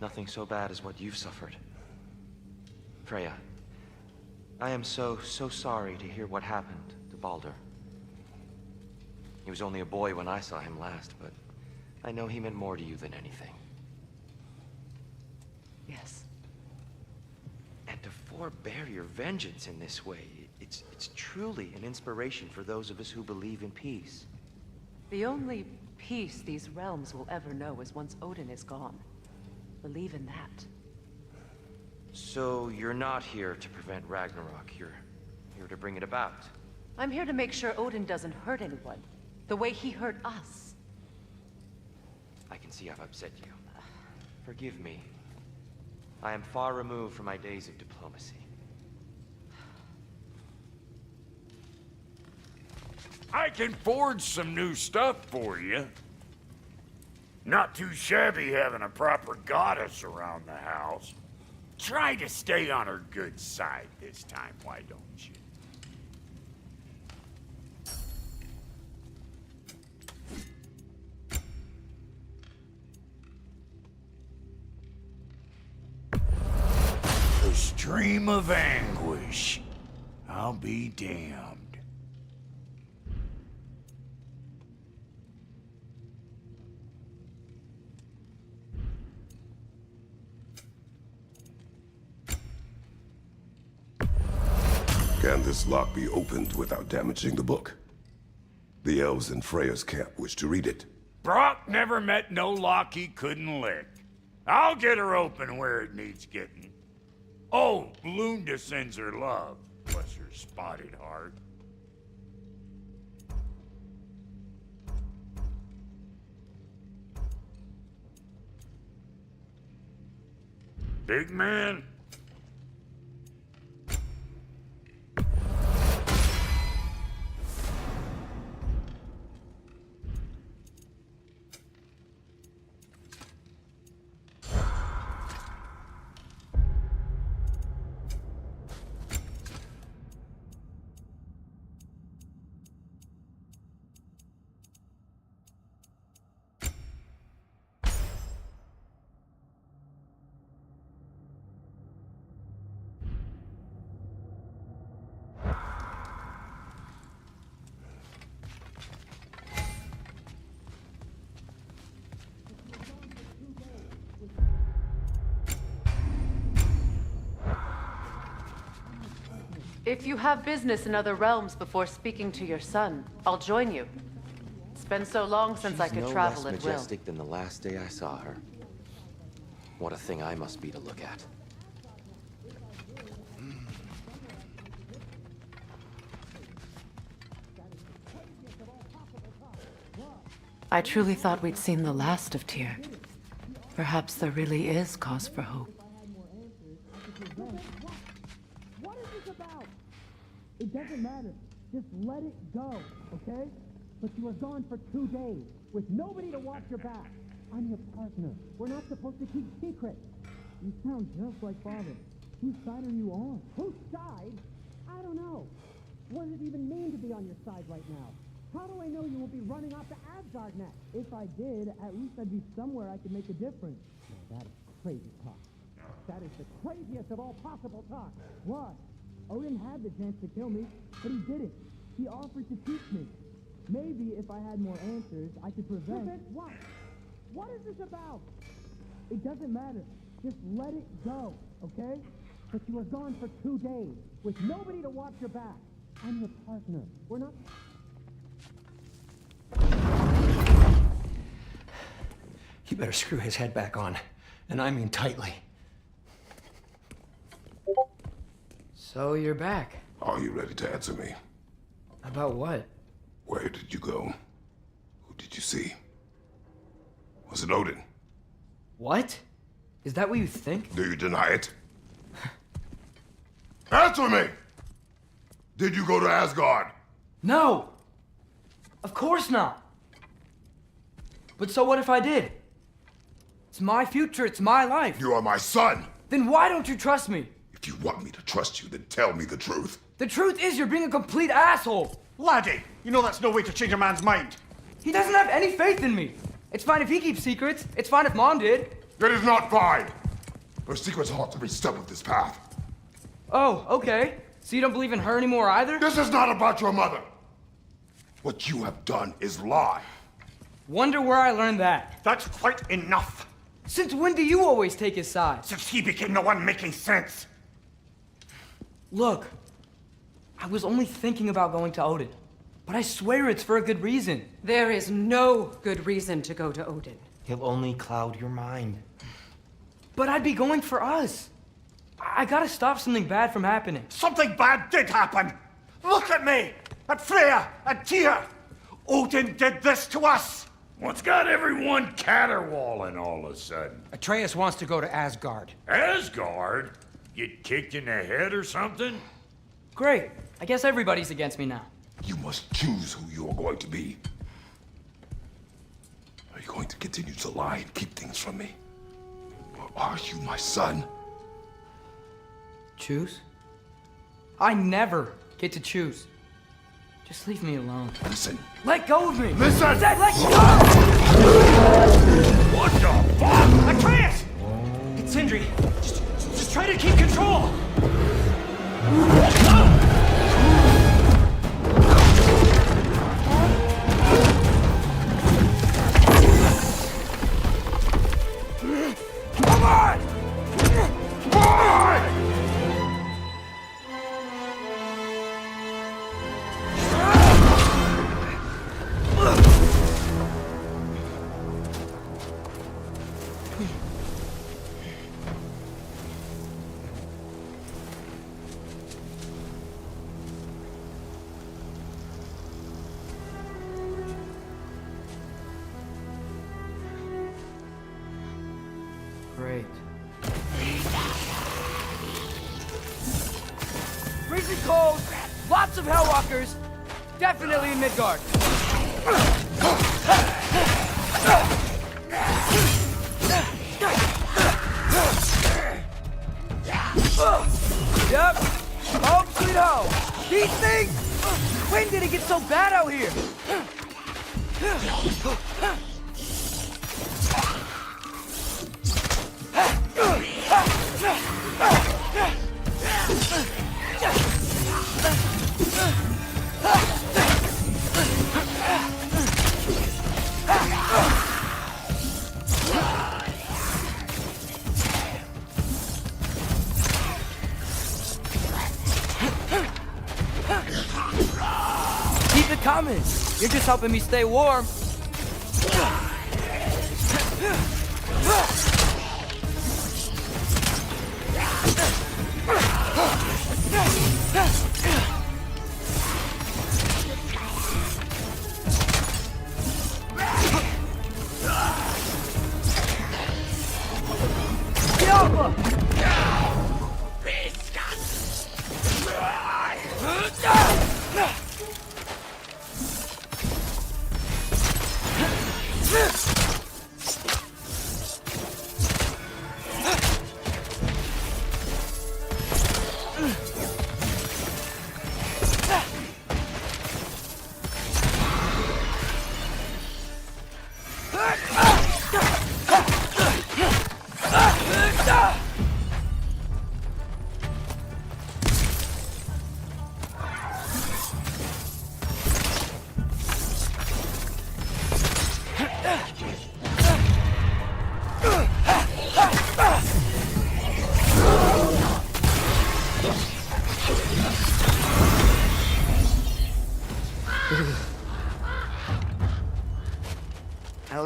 Nothing so bad as what you've suffered. Freya, I am so sorry to hear what happened to Baldur. He was only a boy when I saw him last, but I know he meant more to you than anything. Yes. And to forbear your vengeance in this way, it's truly an inspiration for those of us who believe in peace. The only peace these realms will ever know is once Odin is gone. Believe in that. So you're not here to prevent Ragnarok, you're here to bring it about. I'm here to make sure Odin doesn't hurt anyone, the way he hurt us. I can see I've upset you. Forgive me. I am far removed from my days of diplomacy. I can forge some new stuff for you. Not too shabby having a proper goddess around the house. Try to stay on her good side this time, why don't you? The stream of anguish. I'll be damned. Can this lock be opened without damaging the book? The elves in Freya's camp wish to read it. Brock never met no lock he couldn't lick. I'll get her open where it needs getting. Oh, Lunda sends her love. Bless her spotted heart. Big man? If you have business in other realms before speaking to your son, I'll join you. It's been so long since I could travel at will. She's no less majestic than the last day I saw her. What a thing I must be to look at. I truly thought we'd seen the last of Tyr. Perhaps there really is cause for hope. What is this about? It doesn't matter. Just let it go, okay? But you were gone for 2 days, with nobody to watch your back. I'm your partner. We're not supposed to keep secrets. You sound just like Father. Whose side are you on? Whose side? I don't know. What does it even mean to be on your side right now? How do I know you won't be running off to Asgard next? If I did, at least I'd be somewhere I could make a difference. Now that is crazy talk. That is the craziest of all possible talk. What? Odin had the chance to kill me, but he didn't. He offered to teach me. Maybe if I had more answers, I could prevent... What? What is this about? It doesn't matter. Just let it go, okay? But you were gone for 2 days, with nobody to watch your back. I'm your partner. We're not... You better screw his head back on, and I mean tightly. So you're back. Are you ready to answer me? About what? Where did you go? Who did you see? Was it Odin? What? Is that what you think? Do you deny it? Answer me! Did you go to Asgard? No! Of course not! But so what if I did? It's my future, it's my life. You are my son! Then why don't you trust me? If you want me to trust you, then tell me the truth. The truth is you're being a complete asshole! Laddie, you know that's no way to change a man's mind. He doesn't have any faith in me. It's fine if he keeps secrets. It's fine if Mom did. It is not fine! Her secrets haunt every step of this path. Oh, okay. So you don't believe in her anymore either? This is not about your mother! What you have done is lie. Wonder where I learned that. That's quite enough. Since when do you always take his side? Since he became the one making sense. Look, I was only thinking about going to Odin, but I swear it's for a good reason. There is no good reason to go to Odin. He'll only cloud your mind. But I'd be going for us. I gotta stop something bad from happening. Something bad did happen. Look at me, at Freya, at Tyr. Odin did this to us. What's got everyone caterwauling all of a sudden? Atreus wants to go to Asgard. Asgard? Get kicked in the head or something? Great. I guess everybody's against me now. You must choose who you are going to be. Are you going to continue to lie and keep things from me? Or are you my son? Choose? I never get to choose. Just leave me alone. Listen. Let go of me! Listen! I said let go! What the fuck? Atreus! It's Sindri. Just try to keep control! Come on! Come on! Great. Freezing cold, lots of Hellwalkers, definitely in Midgard. Yep, home sweet home. These things! When did it get so bad out here? Keep it coming. You're just helping me stay warm.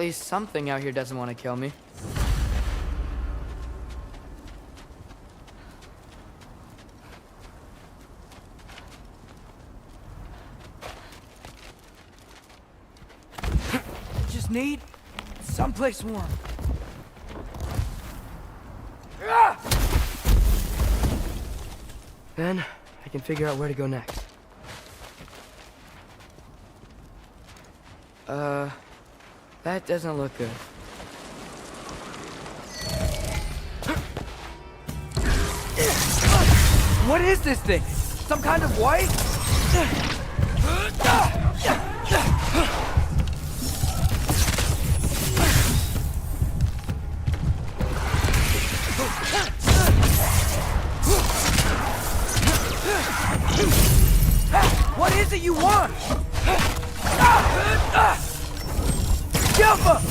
least something out here doesn't want to kill me. Just need someplace warm. Then I can figure out where to go next. That doesn't look good. What is this thing? Some kind of white? What is it you want? Jump up!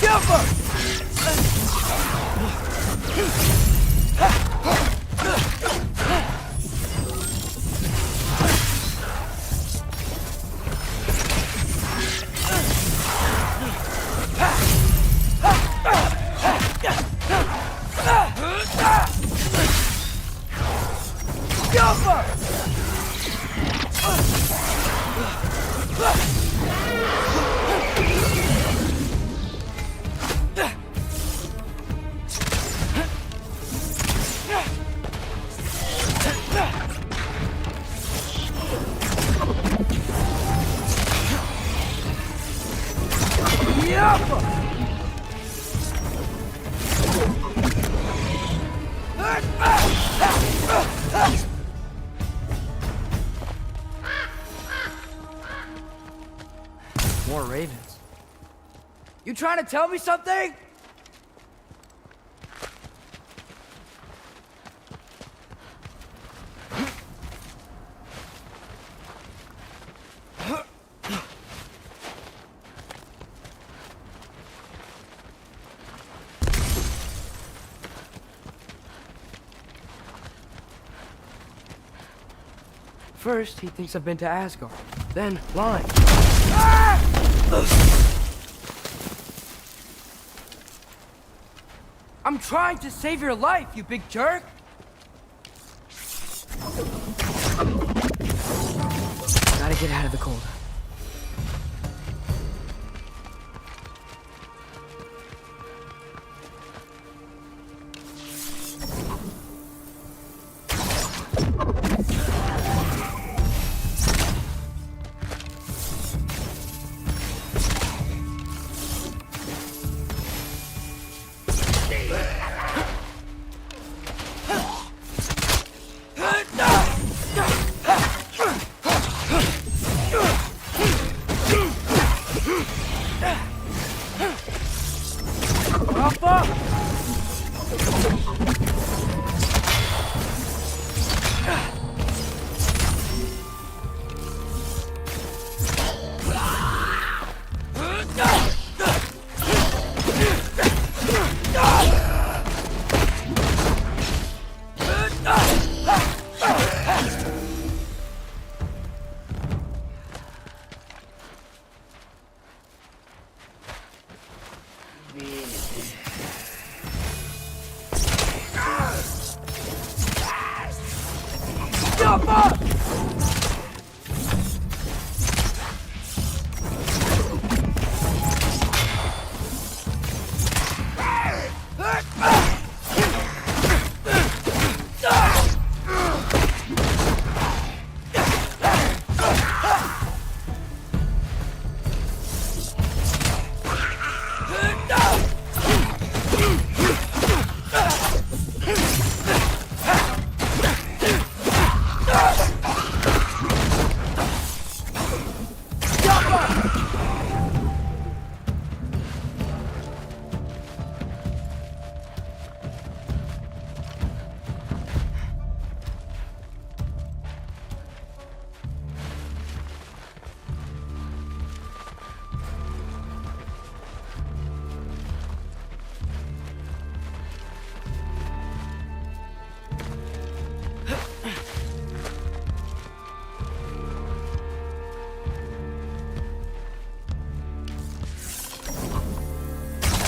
Jump up! More ravens. You trying to tell me something? First, he thinks I've been to Asgard. Then, lying. I'm trying to save your life, you big jerk! Gotta get out of the cold.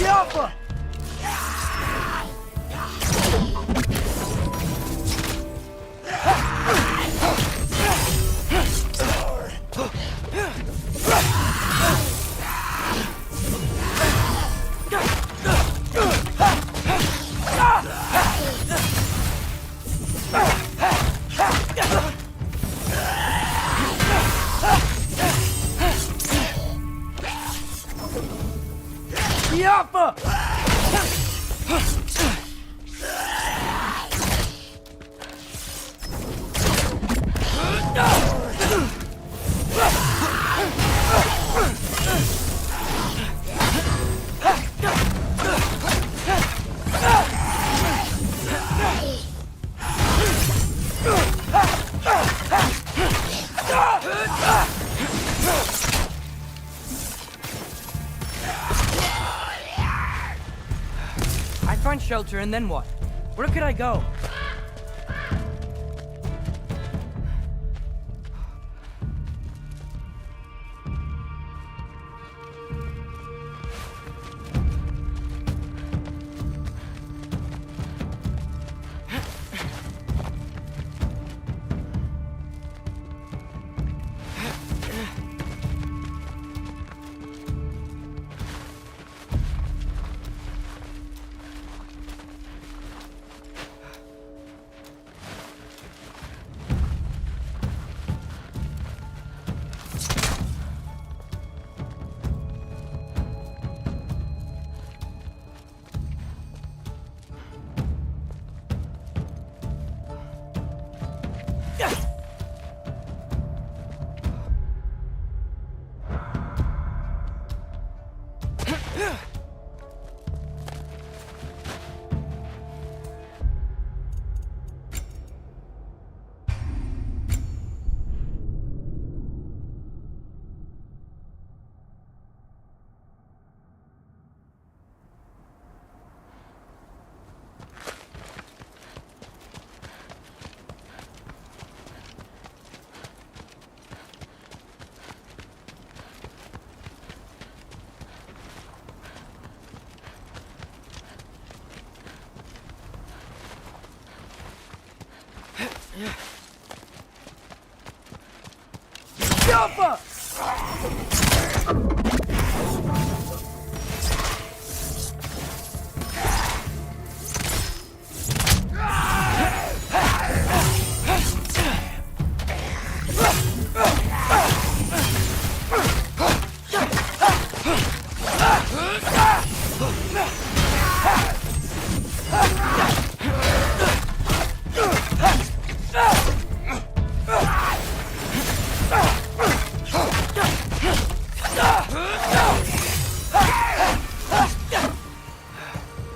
Alpha! Alpha! I find shelter and then what? Where could I go? Alpha!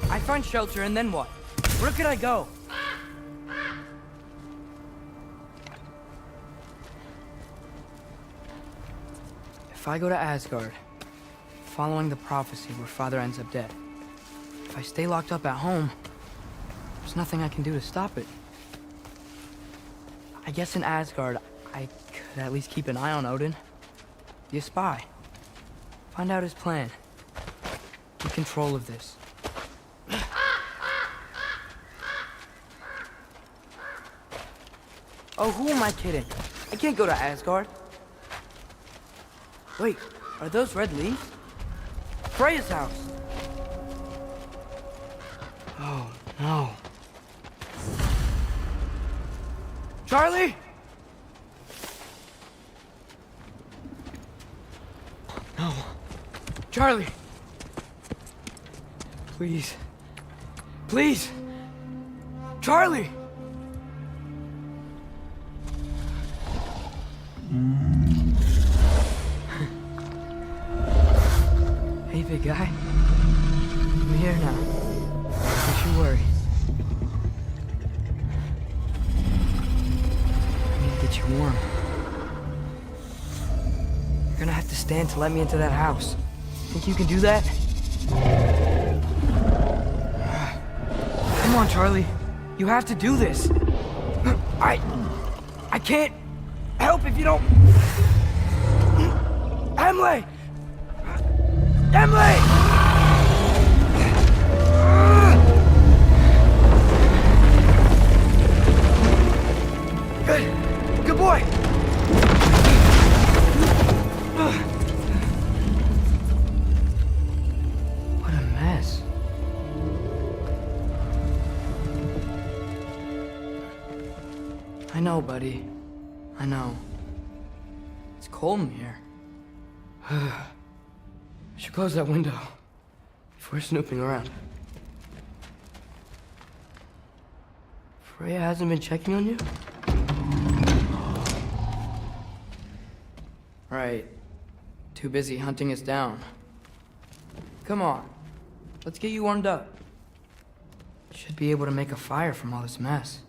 I find shelter and then what? Where could I go? If I go to Asgard, following the prophecy where Father ends up dead, if I stay locked up at home, there's nothing I can do to stop it. I guess in Asgard, I could at least keep an eye on Odin. Be a spy. Find out his plan. Keep control of this. Oh, who am I kidding? I can't go to Asgard. Wait, are those red leaves? Freya's house! Oh, no. Charlie? No. Charlie! Please. Please! Charlie! Hey, big guy. I'm here now. Don't you worry. I need to get you warm. You're gonna have to stand to let me into that house. Think you can do that? Come on, Charlie. You have to do this. I can't help if you don't... Emily! Emily! I know, buddy. I know. It's cold in here. I should close that window before snooping around. Freya hasn't been checking on you? Right. Too busy hunting us down. Come on. Let's get you warmed up. Should be able to make a fire from all this mess.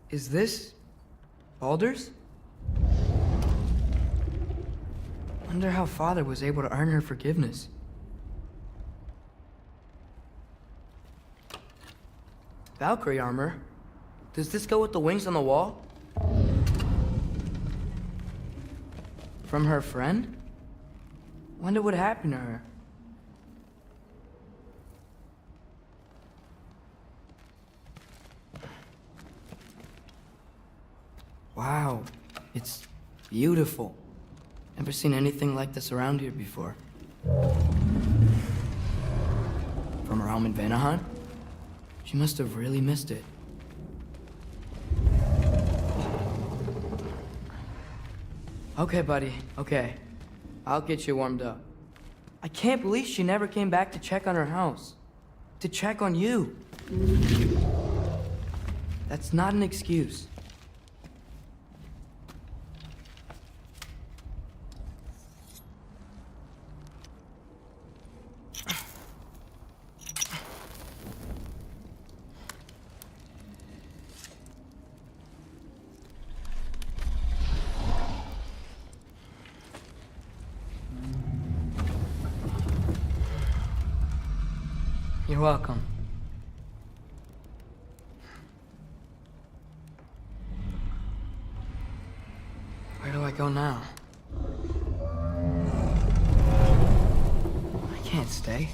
Is this Baldur's? Wonder how Father was able to earn her forgiveness. Valkyrie armor? Does this go with the wings on the wall? From her friend? Wonder what happened to her. Wow, it's beautiful. Never seen anything like this around here before. From her home in Vanaheim? She must have really missed it. Okay, buddy, okay. I'll get you warmed up. I can't believe she never came back to check on her house. To check on you. That's not an excuse. You're welcome. Where do I go now? I can't stay.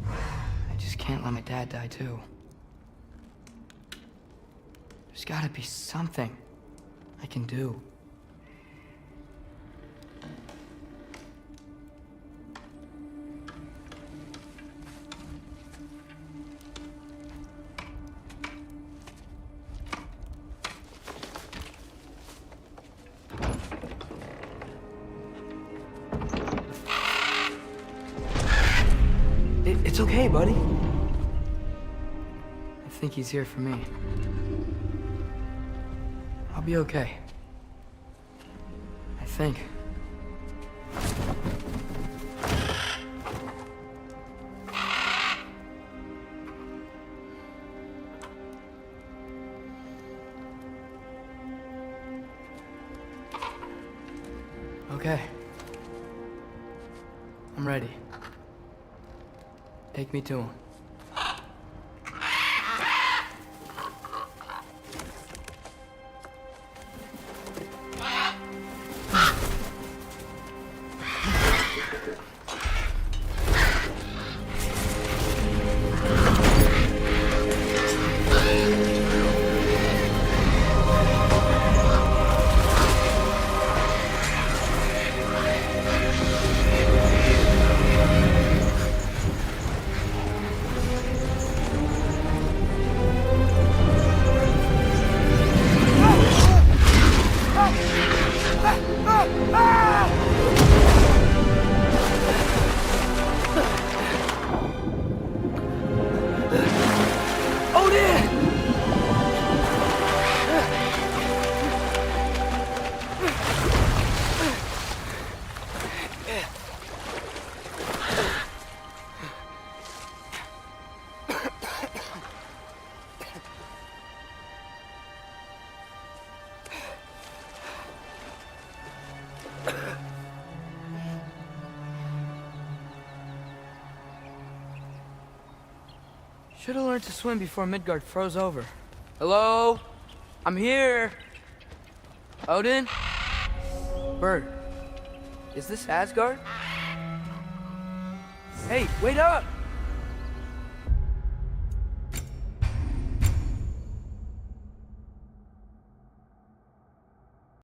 I just can't let my dad die too. There's gotta be something I can do. It's okay, buddy. I think he's here for me. I'll be okay. I think. Okay. I'm ready. Take me to him. Should have learned to swim before Midgard froze over. Hello? I'm here. Odin? Bird. Is this Asgard? Hey, wait up!